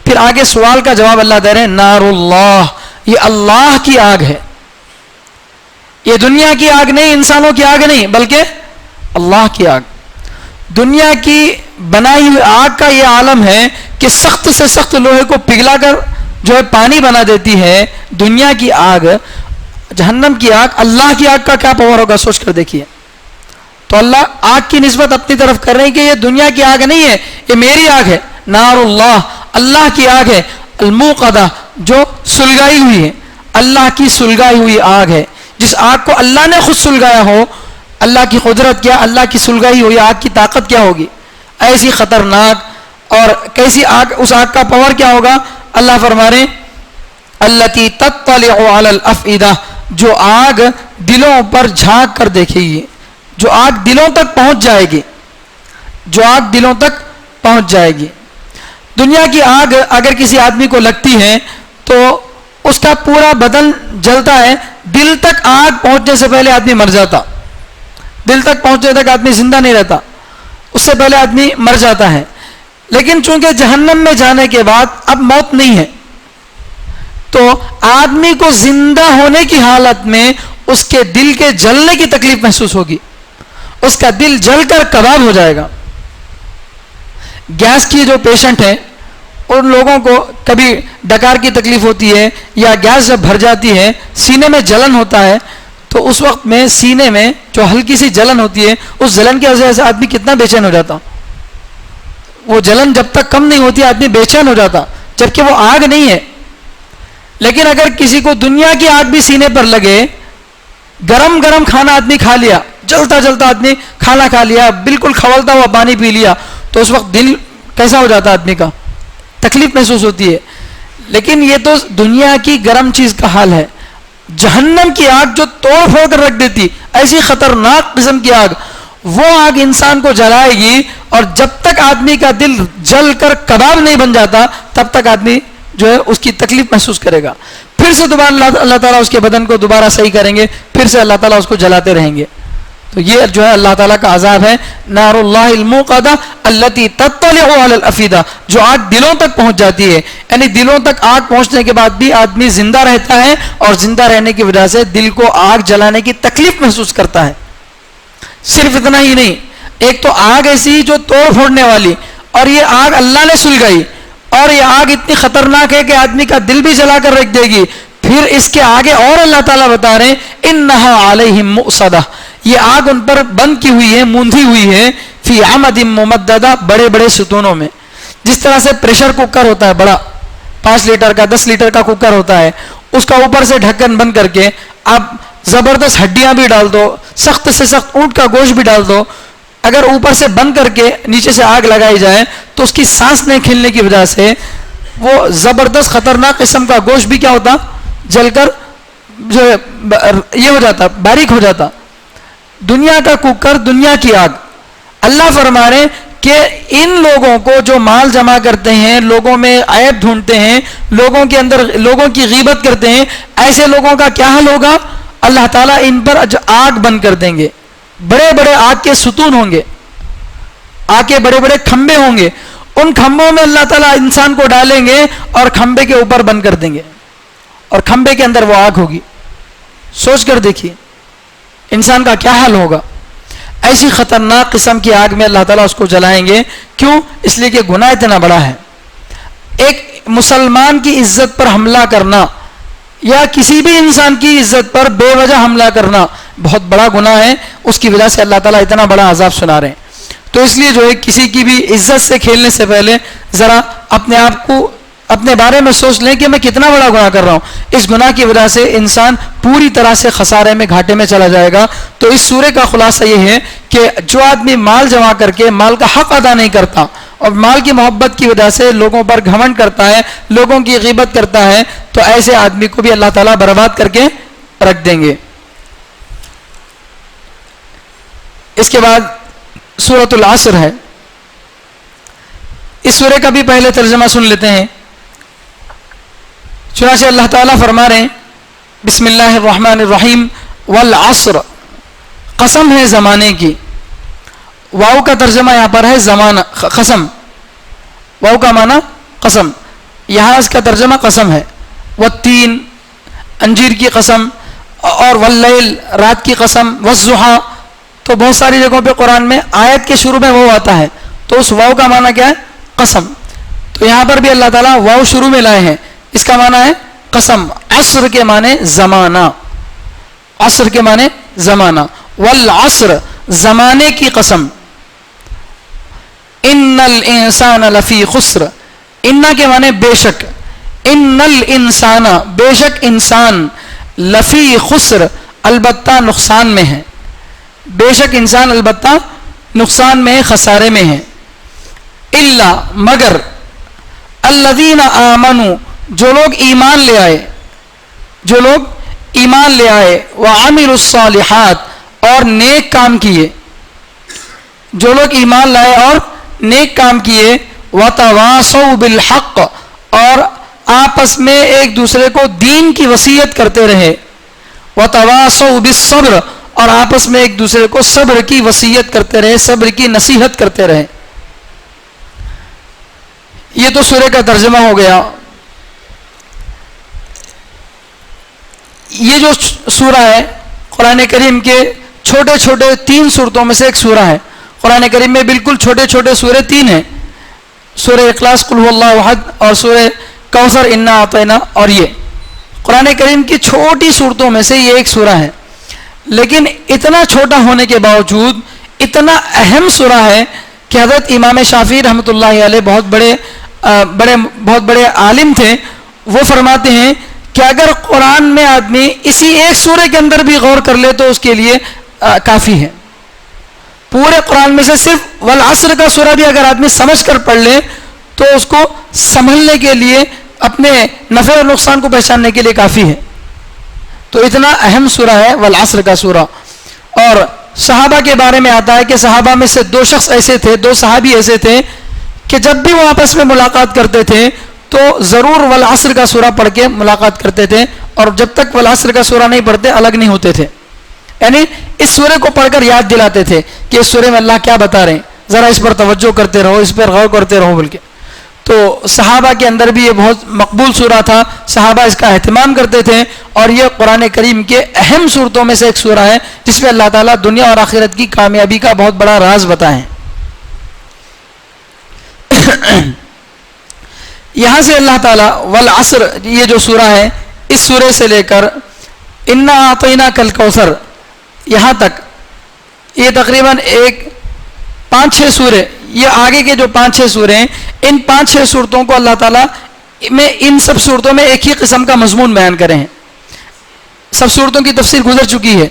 پھر آگے سوال کا جواب اللہ دے رہے ہیں نار اللہ, یہ اللہ کی آگ ہے. یہ دنیا کی آگ نہیں, انسانوں کی آگ نہیں, بلکہ اللہ کی آگ. دنیا کی بنائی ہوئی آگ کا یہ عالم ہے کہ سخت سے سخت لوہے کو پگھلا کر جو ہے پانی بنا دیتی ہے. دنیا کی آگ, جہنم کی آگ, اللہ کی آگ کا کیا پاور ہوگا سوچ کر دیکھیے. تو اللہ آگ کی نسبت اپنی طرف کر رہے ہیں کہ یہ دنیا کی آگ نہیں ہے, یہ میری آگ ہے. نار اللہ, اللہ کی آگ ہے. الموقدہ, جو سلگائی ہوئی ہے, اللہ کی سلگائی ہوئی آگ ہے. جس آگ کو اللہ نے خود سلگایا ہو, اللہ کی قدرت کیا, اللہ کی سلگائی ہوئی آگ کی طاقت کیا ہوگی, ایسی خطرناک اور کیسی آگ, اس آگ کا پاور کیا ہوگا. اللہ فرما رہے التی تطلع علی الافئدہ, جو آگ دلوں پر جھانک کر دیکھے گی, جو آگ دلوں تک پہنچ جائے گی, جو آگ دلوں تک پہنچ جائے گی. دنیا کی آگ اگر کسی آدمی کو لگتی ہے تو اس کا پورا بدن جلتا ہے, دل تک آگ پہنچنے سے پہلے آدمی مر جاتا, دل تک پہنچنے تک آدمی زندہ نہیں رہتا, اس سے پہلے آدمی مر جاتا ہے. لیکن چونکہ جہنم میں جانے کے بعد اب موت نہیں ہے, تو آدمی کو زندہ ہونے کی حالت میں اس کے دل کے جلنے کی تکلیف محسوس ہوگی, اس کا دل جل کر کباب ہو جائے گا. گیس کی جو پیشنٹ ہیں ان لوگوں کو کبھی ڈکار کی تکلیف ہوتی ہے یا گیس جب بھر جاتی ہے سینے میں جلن ہوتا ہے, تو اس وقت میں سینے میں جو ہلکی سی جلن ہوتی ہے, اس جلن کی وجہ سے آدمی کتنا بے چین ہو جاتا. وہ جلن جب تک کم نہیں ہوتی آدمی بے چین ہو جاتا, جبکہ وہ آگ نہیں ہے. لیکن اگر کسی کو دنیا کی آگ بھی سینے پر لگے, گرم گرم کھانا آدمی کھا لیا, جلتا جلتا آدمی کھانا کھا لیا, بالکل کھولتا ہوا پانی پی لیا, تو اس وقت دل کیسا ہو جاتا آدمی کا, تکلیف محسوس ہوتی ہے. لیکن یہ تو دنیا کی گرم چیز کا حال ہے. جہنم کی آگ جو توڑ پھوڑ کر رکھ دیتی, ایسی خطرناک قسم کی آگ, وہ آگ انسان کو جلائے گی, اور جب تک آدمی کا دل جل کر کباب نہیں بن جاتا تب تک آدمی جو ہے اس کی تکلیف محسوس کرے گا. پھر سے دوبارہ اللہ تعالیٰ اس کے بدن کو دوبارہ صحیح کریں گے, پھر سے اللہ تعالیٰ اس کو جلاتے رہیں گے. تو یہ جو ہے اللہ تعالیٰ کا عذاب ہے. نار اللہ الموقدہ التی تطلع علی الافئدہ, جو آگ دلوں تک پہنچ جاتی ہے. یعنی دلوں تک آگ پہنچنے کے بعد بھی آدمی زندہ رہتا ہے, اور زندہ رہنے کی وجہ سے دل کو آگ جلانے کی تکلیف محسوس کرتا ہے. صرف اتنا ہی نہیں, ایک تو آگ ایسی جو توڑ پھوڑنے والی, اور یہ آگ اللہ نے سلگائی, اور یہ آگ اتنی خطرناک ہے کہ آدمی کا دل بھی جلا کر رکھ دے گی. پھر اس کے آگے اور اللہ تعالیٰ بتا رہے ہیں انہا علیہم مؤصدہ, یہ آگ ان پر بند کی ہوئی ہے, موندھی ہوئی ہے, فی عمد ممددہ, بڑے بڑے ستونوں میں. جس طرح سے پریشر کوکر ہوتا ہے بڑا, 5 لیٹر کا 10 لیٹر کا کوکر ہوتا ہے, اس کا اوپر سے ڈھکن بند کر کے آپ زبردست ہڈیاں بھی ڈال دو, سخت سے سخت اونٹ کا گوشت بھی ڈال دو, اگر اوپر سے بند کر کے نیچے سے آگ لگائی جائے تو اس کی سانس نہیں کھلنے کی وجہ سے وہ زبردست خطرناک قسم کا گوشت بھی کیا ہوتا, جل کر جو یہ ہو جاتا, باریک ہو جاتا. دنیا کا کوکر, دنیا کی آگ. اللہ فرما رہے کہ ان لوگوں کو جو مال جمع کرتے ہیں, لوگوں میں عیب ڈھونڈتے ہیں, لوگوں کے اندر لوگوں کی غیبت کرتے ہیں, ایسے لوگوں کا کیا حال ہوگا. اللہ تعالیٰ ان پر آگ بند کر دیں گے, بڑے بڑے آگ کے ستون ہوں گے, آگ کے بڑے بڑے کھمبے ہوں گے, ان کھمبوں میں اللہ تعالیٰ انسان کو ڈالیں گے اور کھمبے کے اوپر بند کر دیں گے, اور کھمبے کے اندر وہ آگ ہوگی. سوچ کر دیکھیے انسان کا کیا حال ہوگا. ایسی خطرناک قسم کی آگ میں اللہ تعالیٰ اس کو جلائیں گے. کیوں؟ اس لیے کہ گناہ اتنا بڑا ہے. ایک مسلمان کی عزت پر حملہ کرنا یا کسی بھی انسان کی عزت پر بے وجہ حملہ کرنا بہت بڑا گناہ ہے. اس کی وجہ سے اللہ تعالیٰ اتنا بڑا عذاب سنا رہے ہیں. تو اس لیے جو ہے کسی کی بھی عزت سے کھیلنے سے پہلے ذرا اپنے آپ کو, اپنے بارے میں سوچ لیں کہ میں کتنا بڑا گناہ کر رہا ہوں. اس گناہ کی وجہ سے انسان پوری طرح سے خسارے میں, گھاٹے میں چلا جائے گا. تو اس سورے کا خلاصہ یہ ہے کہ جو آدمی مال جمع کر کے مال کا حق ادا نہیں کرتا اور مال کی محبت کی وجہ سے لوگوں پر گھمنڈ کرتا ہے, لوگوں کی غیبت کرتا ہے, تو ایسے آدمی کو بھی اللہ تعالیٰ برباد کر کے رکھ دیں گے. اس کے بعد سورۃ العصر ہے. اس سورے کا بھی پہلے ترجمہ سن لیتے ہیں. چنانچہ اللہ تعالیٰ فرما رہے ہیں بسم اللہ الرحمن الرحیم والعصر, قسم ہے زمانے کی. واو کا ترجمہ یہاں پر ہے زمانہ, قسم. واو کا معنی قسم, یہاں اس کا ترجمہ قسم ہے. والتین, انجیر کی قسم، اور واللیل رات کی قسم، والضحیٰ. تو بہت ساری جگہوں پہ قرآن میں آیت کے شروع میں واو آتا ہے، تو اس واو کا معنی کیا ہے؟ قسم. تو یہاں پر بھی اللہ تعالیٰ واو شروع میں لائے ہیں، اس کا معنی ہے قسم. عصر کے معنی زمانہ، عصر کے معنی زمانہ. والعصر زمانے کی قسم. ان الانسان لفی خسر، ان کے معنی بے شک، ان الانسان بے شک انسان، لفی خسر البتہ نقصان میں ہے، بے شک انسان البتہ نقصان میں، خسارے میں ہے. الا مگر، الذین آمنوا جو لوگ ایمان لے آئے، جو لوگ ایمان لے آئے، وعملوا الصالحات اور نیک کام کیے، جو لوگ ایمان لائے اور نیک کام کیے، وتواصوا بالحق اور آپس میں ایک دوسرے کو دین کی وصیت کرتے رہے، وتواصوا بالصبر اور آپس میں ایک دوسرے کو صبر کی وصیت کرتے رہے، صبر کی نصیحت کرتے رہے. یہ تو سورہ کا ترجمہ ہو گیا. یہ جو سورہ ہے قرآن کریم کے چھوٹے چھوٹے 3 سورتوں میں سے ایک سورہ ہے. قرآن کریم میں بالکل چھوٹے چھوٹے سورے 3 ہیں، سورہ اخلاص، قل هو اللہ احد، اور سورہ کوثر، انا اعطینا. اور یہ قرآن کریم کی چھوٹی سورتوں میں سے یہ ایک سورہ ہے، لیکن اتنا چھوٹا ہونے کے باوجود اتنا اہم سورہ ہے کہ حضرت امام شافعی رحمۃ اللہ علیہ بہت بڑے عالم تھے. وہ فرماتے ہیں کہ اگر قرآن میں آدمی اسی ایک سورے کے اندر بھی غور کر لے تو اس کے لیے کافی ہے. پورے قرآن میں سے صرف والعصر کا سورہ بھی اگر آدمی سمجھ کر پڑھ لے تو اس کو سنبھلنے کے لیے، اپنے نفع اور نقصان کو پہچاننے کے لیے کافی ہے. تو اتنا اہم سورہ ہے والعصر کا سورہ. اور صحابہ کے بارے میں آتا ہے کہ صحابہ میں سے 2 شخص ایسے تھے، 2 صحابی ایسے تھے کہ جب بھی وہ آپس میں ملاقات کرتے تھے تو ضرور والعصر کا سورہ پڑھ کے ملاقات کرتے تھے، اور جب تک والعصر کا سورہ نہیں پڑھتے الگ نہیں ہوتے تھے. یعنی اس سورے کو پڑھ کر یاد دلاتے تھے کہ اس سورے میں اللہ کیا بتا رہے ہیں، ذرا اس پر توجہ کرتے رہو، اس پر غور کرتے رہو بول کے. تو صحابہ کے اندر بھی یہ بہت مقبول سورہ تھا، صحابہ اس کا اہتمام کرتے تھے. اور یہ قرآن کریم کے اہم سورتوں میں سے ایک سورہ ہے جس میں اللہ تعالیٰ دنیا اور آخرت کی کامیابی کا بہت بڑا راز بتائیں. یہاں سے اللہ تعالیٰ والعصر، یہ جو سورہ ہے، اس سورے سے لے کر انا اعطیناک الکوثر یہاں تک، یہ تقریباً 5-6 سورے، یہ آگے کے جو 5-6 سورے ہیں، ان 5-6 صورتوں کو اللہ تعالیٰ میں ان سب صورتوں میں ایک ہی قسم کا مضمون بیان کرے ہیں. سب صورتوں کی تفسیر گزر چکی ہے،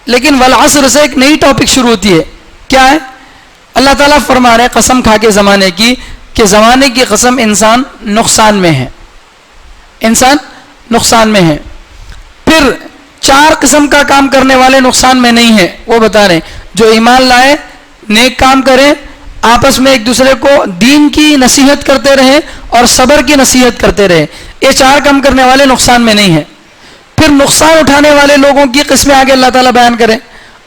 لیکن والعصر سے ایک نئی ٹاپک شروع ہوتی ہے. کیا ہے؟ اللہ تعالیٰ فرما رہے قسم کھا کے زمانے کی، کہ زمانے کی قسم انسان نقصان میں ہے، انسان نقصان میں ہے. پھر 4 قسم کا کام کرنے والے نقصان میں نہیں ہیں، وہ بتا رہے ہیں جو ایمان لائے، نیک کام کریں، آپس میں ایک دوسرے کو دین کی نصیحت کرتے رہیں اور صبر کی نصیحت کرتے رہیں. یہ 4 کام کرنے والے نقصان میں نہیں ہیں. پھر نقصان اٹھانے والے لوگوں کی قسمیں آگے اللہ تعالیٰ بیان کرے.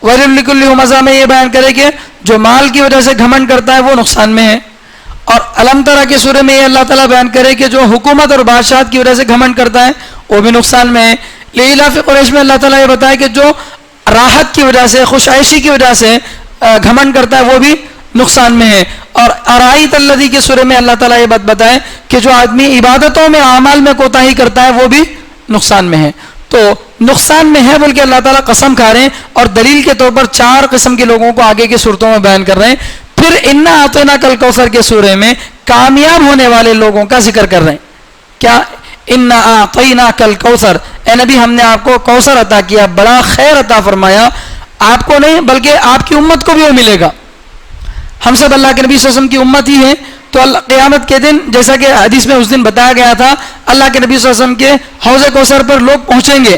وَيْلٌ لِكُلِّ ہُمَزَةٍ میں یہ بیان کرے کہ جو مال کی وجہ سے گھمنڈ کرتا ہے وہ نقصان میں ہے. اور الم ترا کے سورے میں یہ اللہ تعالیٰ بیان کرے کہ جو حکومت اور بادشاہت کی وجہ سے گھمنڈ کرتا ہے وہ بھی نقصان میں ہے. لإلاف قریش میں اللہ تعالیٰ یہ بتایا کہ جو راحت کی وجہ سے، خوش عیشی کی وجہ سے گھمنڈ کرتا ہے وہ بھی نقصان میں ہے. اور ارائیت الذی کے سورے میں اللہ تعالیٰ یہ بات بتائے کہ جو آدمی عبادتوں میں، اعمال میں کوتاہی کرتا ہے وہ بھی نقصان میں ہے. تو نقصان میں ہے بول کے اللہ تعالیٰ قسم کھا رہے ہیں، اور دلیل کے طور پر 4 قسم کے لوگوں کو آگے کی صورتوں میں بیان کر رہے ہیں. پھر انا اعطیناک الکوثر کے سورے میں کامیاب ہونے والے لوگوں کا ذکر کر رہے ہیں. کیا؟ انا اعطیناک الکوثر، اے نبی ہم نے آپ کو کوثر عطا کیا، بڑا خیر عطا فرمایا. آپ کو نہیں بلکہ آپ کی امت کو بھی وہ ملے گا. ہم سب اللہ کے نبی صلی اللہ علیہ وسلم کی امت ہی ہیں. تو قیامت کے دن، جیسا کہ حدیث میں اس دن بتایا گیا تھا، اللہ کے نبی صلی اللہ علیہ وسلم کے حوض کوثر پر لوگ پہنچیں گے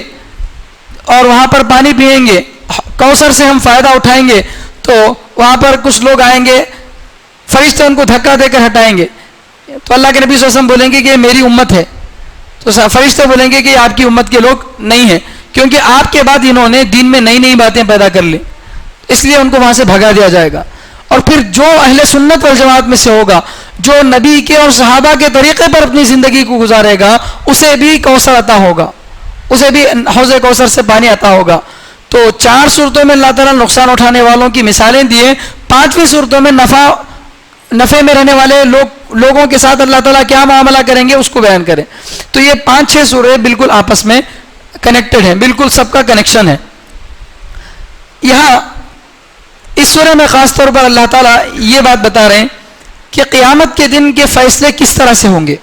اور وہاں پر پانی پئیں گے، کوثر سے ہم فائدہ اٹھائیں گے. تو وہاں پر کچھ لوگ آئیں گے، فرشتے ان کو دھکا دے کر ہٹائیں گے. تو اللہ کے نبی صلی اللہ علیہ وسلم بولیں گے کہ یہ میری امت ہے. تو فرشتے بولیں گے کہ یہ آپ کی امت کے لوگ نہیں ہیں، کیونکہ آپ کے بعد انہوں نے دین میں نئی نئی باتیں پیدا کر لی، اس لیے ان کو وہاں سے بھگا دیا جائے گا. اور پھر جو اہل سنت والجماعت میں سے ہوگا، جو نبی کے اور صحابہ کے طریقے پر اپنی زندگی کو گزارے گا، اسے بھی کوثر عطا ہوگا، اسے بھی حوض کوثر سے پانی عطا ہوگا. تو 4 صورتوں میں اللہ تعالیٰ نقصان اٹھانے والوں کی مثالیں دیے. 5ویں صورتوں میں نفع میں رہنے والے لوگوں کے ساتھ اللہ تعالیٰ کیا معاملہ کریں گے اس کو بیان کریں. تو یہ 5-6 سورے بالکل آپس میں کنیکٹڈ ہیں, بالکل سب کا کنیکشن ہے. یہاں اس سورہ میں خاص طور پر اللہ تعالیٰ یہ بات بتا رہے ہیں کہ قیامت کے دن کے فیصلے کس طرح سے ہوں گے.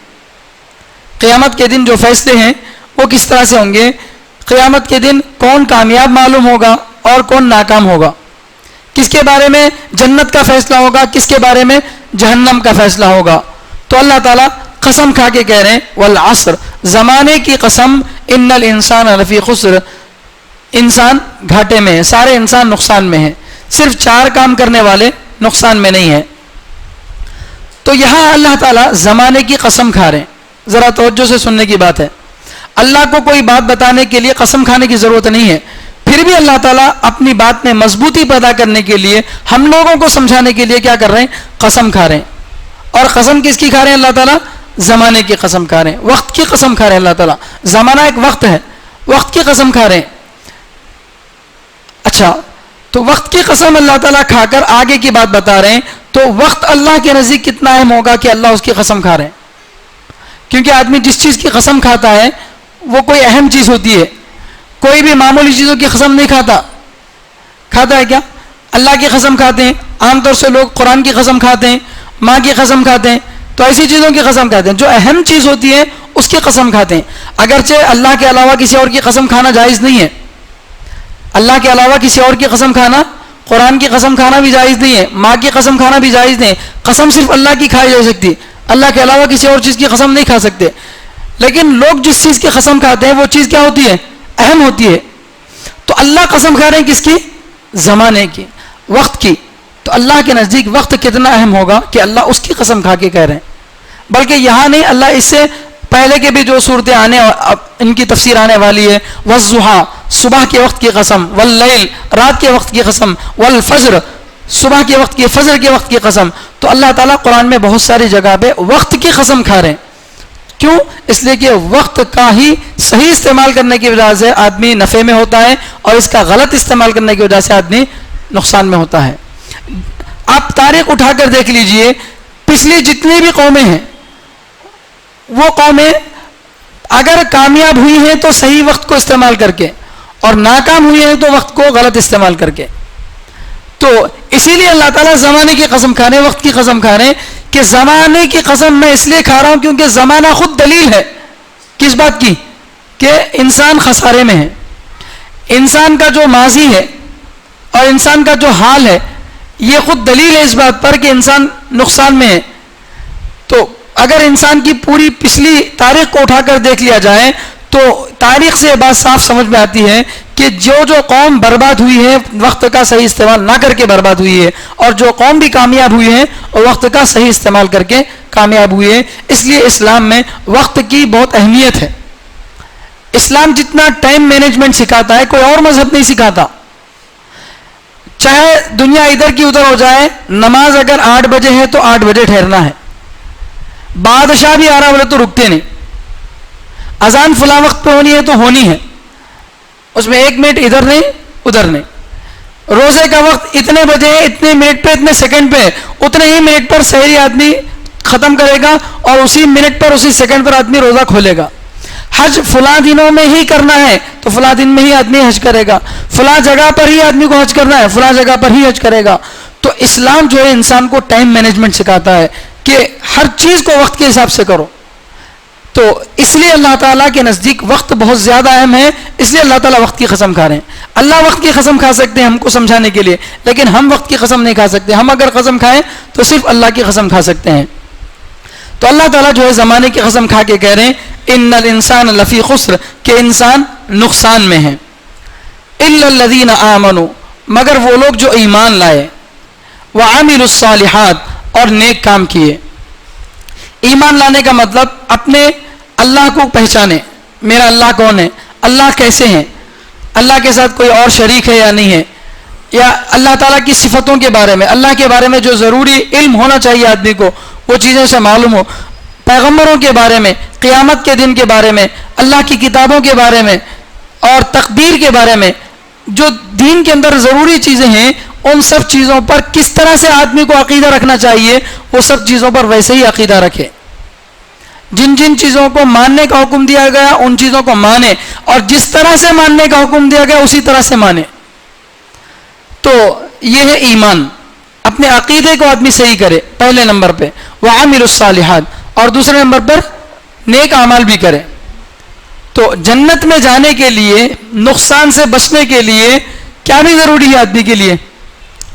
قیامت کے دن جو فیصلے ہیں وہ کس طرح سے ہوں گے. قیامت کے دن کون کامیاب معلوم ہوگا اور کون ناکام ہوگا. کس کے بارے میں جنت کا فیصلہ ہوگا, کس کے بارے میں جہنم کا فیصلہ ہوگا. تو اللہ تعالیٰ قسم کھا کے کہہ رہے ہیں والعصر, زمانے کی قسم, ان الانسان لفی خسر, انسان گھاٹے میں ہے, سارے انسان نقصان میں ہیں, صرف 4 کام کرنے والے نقصان میں نہیں ہیں. تو یہاں اللہ تعالیٰ زمانے کی قسم کھا رہے ہیں. ذرا توجہ سے سننے کی بات ہے. اللہ کو کوئی بات بتانے کے لیے قسم کھانے کی ضرورت نہیں ہے, پھر بھی اللہ تعالیٰ اپنی بات میں مضبوطی پیدا کرنے کے لیے ہم لوگوں کو سمجھانے کے لیے کیا کر رہے ہیں, قسم کھا رہے ہیں. اور قسم کس کی کھا رہے ہیں اللہ تعالیٰ, زمانے کی قسم کھا رہے ہیں, وقت کی قسم کھا رہے ہیں اللہ تعالیٰ. زمانہ ایک وقت ہے, وقت کی قسم کھا رہے ہیں. اچھا, تو وقت کی قسم اللہ تعالیٰ کھا کر آگے کی بات بتا رہے ہیں. تو وقت اللہ کے نزدیک کتنا اہم ہوگا کہ اللہ اس کی قسم کھا رہے ہیں. کیونکہ آدمی جس چیز کی قسم کھاتا ہے وہ کوئی اہم چیز ہوتی ہے. کوئی بھی معمولی چیزوں کی قسم نہیں کھاتا. کھاتا ہے کیا؟ اللہ کی قسم کھاتے ہیں. عام طور سے لوگ قرآن کی قسم کھاتے ہیں, ماں کی قسم کھاتے ہیں. تو ایسی چیزوں کی قسم کھاتے ہیں جو اہم چیز ہوتی ہے اس کی قسم کھاتے ہیں. اگرچہ اللہ کے علاوہ کسی اور کی قسم کھانا جائز نہیں ہے. اللہ کے علاوہ کسی اور کی قسم کھانا, قرآن کی قسم کھانا بھی جائز نہیں ہے, ماں کی قسم کھانا بھی جائز نہیں ہے. قسم صرف اللہ کی کھائی جا سکتی ہے, اللہ کے علاوہ کسی اور چیز کی قسم نہیں کھا سکتے. لیکن لوگ جس چیز کی قسم کھاتے ہیں وہ چیز کیا ہوتی ہے, اہم ہوتی ہے. تو اللہ قسم کھا رہے ہیں کس کی, زمانے کی, وقت کی. تو اللہ کے نزدیک وقت کتنا اہم ہوگا کہ اللہ اس کی قسم کھا کے کہہ رہے ہیں. بلکہ یہاں نہیں, اللہ اس سے پہلے کے بھی جو صورتیں آنے ان کی تفسیر آنے والی ہے, والضحیٰ, صبح کے وقت کی قسم, واللیل, رات کے وقت کی قسم, والفجر, صبح کے وقت کی, فجر کے وقت کی قسم. تو اللہ تعالیٰ قرآن میں بہت ساری جگہ پہ وقت کی قسم کھا رہے ہیں. کیوں؟ اس لیے کہ وقت کا ہی صحیح استعمال کرنے کی وجہ سے آدمی نفع میں ہوتا ہے, اور اس کا غلط استعمال کرنے کی وجہ سے آدمی نقصان میں ہوتا ہے. آپ تاریخ اٹھا کر دیکھ لیجئے, پچھلی جتنی بھی قومیں ہیں وہ قومیں اگر کامیاب ہوئی ہیں تو صحیح وقت کو استعمال کر کے, اور ناکام ہوئی ہیں تو وقت کو غلط استعمال کر کے. تو اسی لیے اللہ تعالیٰ زمانے کی قسم کھا رہے ہیں, وقت کی قسم کھا رہے ہیں. کہ زمانے کی قسم میں اس لیے کھا رہا ہوں کیونکہ زمانہ خود دلیل ہے. کس بات کی؟ کہ انسان خسارے میں ہے. انسان کا جو ماضی ہے اور انسان کا جو حال ہے یہ خود دلیل ہے اس بات پر کہ انسان نقصان میں ہے. تو اگر انسان کی پوری پچھلی تاریخ کو اٹھا کر دیکھ لیا جائے تو تاریخ سے یہ بات صاف سمجھ میں آتی ہے کہ جو قوم برباد ہوئی ہے وقت کا صحیح استعمال نہ کر کے برباد ہوئی ہے, اور جو قوم بھی کامیاب ہوئی ہے اور وقت کا صحیح استعمال کر کے کامیاب ہوئی ہے. اس لیے اسلام میں وقت کی بہت اہمیت ہے. اسلام جتنا ٹائم مینجمنٹ سکھاتا ہے کوئی اور مذہب نہیں سکھاتا. چاہے دنیا ادھر کی ادھر ہو جائے, نماز اگر 8 بجے ہے تو 8 بجے ٹھہرنا ہے. بادشاہ بھی 11 بجے تو رکتے نہیں. اذان فلاں وقت پہ ہونی ہے تو ہونی ہے, اس میں 1 منٹ ادھر نہیں ادھر نہیں. روزے کا وقت اتنے بجے ہے, اتنے منٹ پہ, اتنے سیکنڈ پہ, اتنے ہی منٹ پر سحری آدمی ختم کرے گا اور اسی منٹ پر اسی سیکنڈ پر آدمی روزہ کھولے گا. حج فلاں دنوں میں ہی کرنا ہے تو فلاں دن میں ہی آدمی حج کرے گا. فلاں جگہ پر ہی آدمی کو حج کرنا ہے, فلاں جگہ پر ہی حج کرے گا. تو اسلام جو ہے انسان کو ٹائم مینجمنٹ سکھاتا ہے کہ ہر چیز کو وقت کے حساب سے کرو. تو اس لیے اللہ تعالیٰ کے نزدیک وقت بہت زیادہ اہم ہے, اس لیے اللہ تعالیٰ وقت کی قسم کھا رہے ہیں. اللہ وقت کی قسم کھا سکتے ہیں ہم کو سمجھانے کے لیے, لیکن ہم وقت کی قسم نہیں کھا سکتے. ہم اگر قسم کھائیں تو صرف اللہ کی قسم کھا سکتے ہیں. تو اللہ تعالیٰ جو ہے زمانے کی قسم کھا کے کہہ رہے ہیں ان الانسان لفی خسر, کہ انسان نقصان میں ہے. الا الذین آمنوا, مگر وہ لوگ جو ایمان لائے, وعملوا الصالحات, اور نیک کام کیے. ایمان لانے کا مطلب اپنے اللہ کو پہچانے, میرا اللہ کون ہے, اللہ کیسے ہیں, اللہ کے ساتھ کوئی اور شریک ہے یا نہیں ہے, یا اللہ تعالیٰ کی صفتوں کے بارے میں, اللہ کے بارے میں جو ضروری علم ہونا چاہیے آدمی کو وہ چیزیں سے معلوم ہو, پیغمبروں کے بارے میں, قیامت کے دن کے بارے میں, اللہ کی کتابوں کے بارے میں, اور تقدیر کے بارے میں، جو دین کے اندر ضروری چیزیں ہیں ان سب چیزوں پر کس طرح سے آدمی کو عقیدہ رکھنا چاہیے، وہ سب چیزوں پر ویسے ہی عقیدہ رکھے. جن جن چیزوں کو ماننے کا حکم دیا گیا ان چیزوں کو مانے، اور جس طرح سے ماننے کا حکم دیا گیا اسی طرح سے مانے. تو یہ ہے ایمان. اپنے عقیدے کو آدمی صحیح کرے پہلے نمبر پہ، وعامل الصالحات، اور دوسرے نمبر پر نیک اعمال بھی کرے. تو جنت میں جانے کے لیے، نقصان سے بچنے کے لیے کیا بھی ضروری ہے آدمی کے لیے؟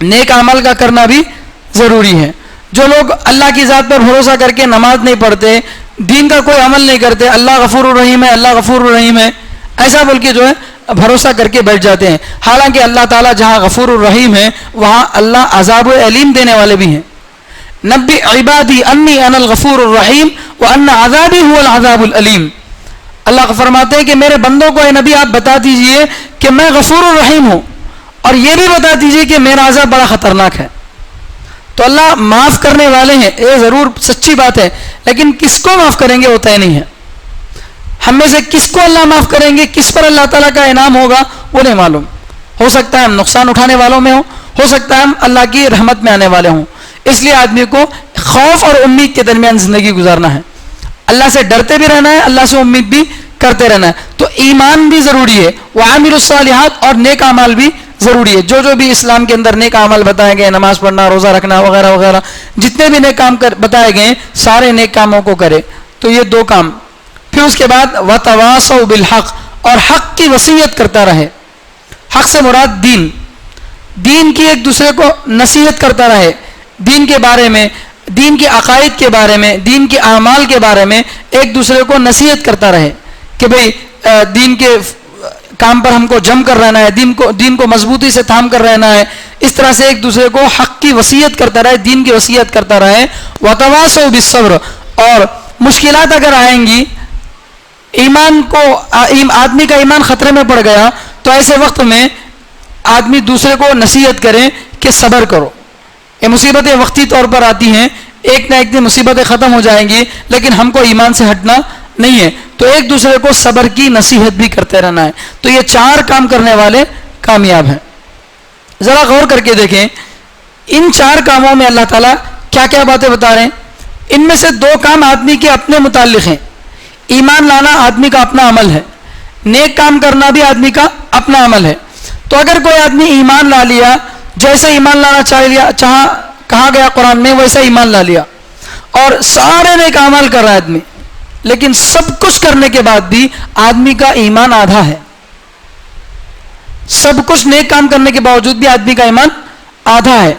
نیک اعمال کا کرنا بھی ضروری ہے. جو لوگ اللہ کی ذات پر بھروسہ کر کے نماز نہیں پڑھتے، دین کا کوئی عمل نہیں کرتے، اللہ غفور الرحیم ہے، اللہ غفور الرحیم ہے ایسا بول کے جو ہے بھروسہ کر کے بیٹھ جاتے ہیں. حالانکہ اللہ تعالیٰ جہاں غفور الرحیم ہے وہاں اللہ عذاب علیم دینے والے بھی ہیں. نبی عبادی انی انا الغفور الرحیم وان عذابی هو العذاب العلیم. اللہ فرماتے ہیں کہ میرے بندوں کو اے نبی آپ بتا دیجئے کہ میں غفور الرحیم ہوں، اور یہ بھی بتا دیجئے کہ میرا عذاب بڑا خطرناک ہے. تو اللہ معاف کرنے والے ہیں، یہ ضرور سچی بات ہے، لیکن کس کو معاف کریں گے وہ طے نہیں ہے. ہم میں سے کس کو اللہ معاف کریں گے، کس پر اللہ تعالیٰ کا انعام ہوگا وہ نہیں معلوم. ہو سکتا ہے ہم نقصان اٹھانے والوں میں ہوں، ہو سکتا ہے ہم اللہ کی رحمت میں آنے والے ہوں. اس لیے آدمی کو خوف اور امید کے درمیان زندگی گزارنا ہے. اللہ سے ڈرتے بھی رہنا ہے، اللہ سے امید بھی کرتے رہنا ہے. تو ایمان بھی ضروری ہے، وعامل الصالحات، اور نیک اعمال بھی ضروری ہے. جو بھی اسلام کے اندر نیک اعمال بتائے گئے، نماز پڑھنا، روزہ رکھنا وغیرہ وغیرہ، جتنے بھی نیک کام بتائے گئے سارے نیک کاموں کو کرے. تو یہ دو کام. پھر اس کے بعد وتواصوا بالحق، اور حق کی وصیت کرتا رہے. حق سے مراد دین کی ایک دوسرے کو نصیحت کرتا رہے. دین کے بارے میں، دین کے عقائد کے بارے میں، دین کے اعمال کے بارے میں ایک دوسرے کو نصیحت کرتا رہے کہ بھئی دین کے کام پر ہم کو جم کر رہنا ہے، دین کو مضبوطی سے تھام کر رہنا ہے. اس طرح سے ایک دوسرے کو حق کی وصیت کرتا رہے، دین کی وصیت کرتا رہے. وتواصوا بالصبر، اور مشکلات اگر آئیں گی، آدمی کا ایمان خطرے میں پڑ گیا تو ایسے وقت میں آدمی دوسرے کو نصیحت کرے کہ صبر کرو. یہ مصیبتیں وقتی طور پر آتی ہیں، ایک نہ ایک دن مصیبتیں ختم ہو جائیں گی، لیکن ہم کو ایمان سے ہٹنا نہیں ہے. تو ایک دوسرے کو صبر کی نصیحت بھی کرتے رہنا ہے. تو یہ 4 کام کرنے والے کامیاب ہیں. ذرا غور کر کے دیکھیں ان 4 کاموں میں اللہ تعالیٰ کیا کیا باتیں بتا رہے ہیں. ان میں سے 2 کام آدمی کے اپنے متعلق ہیں. ایمان لانا آدمی کا اپنا عمل ہے، نیک کام کرنا بھی آدمی کا اپنا عمل ہے. تو اگر کوئی آدمی ایمان لا لیا، جیسے ایمان لانا کہا گیا قرآن میں ویسا ایمان لا لیا، اور سارے نیک اعمال کر رہا ہے آدمی، لیکن سب کچھ کرنے کے بعد بھی آدمی کا ایمان آدھا ہے. سب کچھ نیک کام کرنے کے باوجود بھی آدمی کا ایمان آدھا ہے.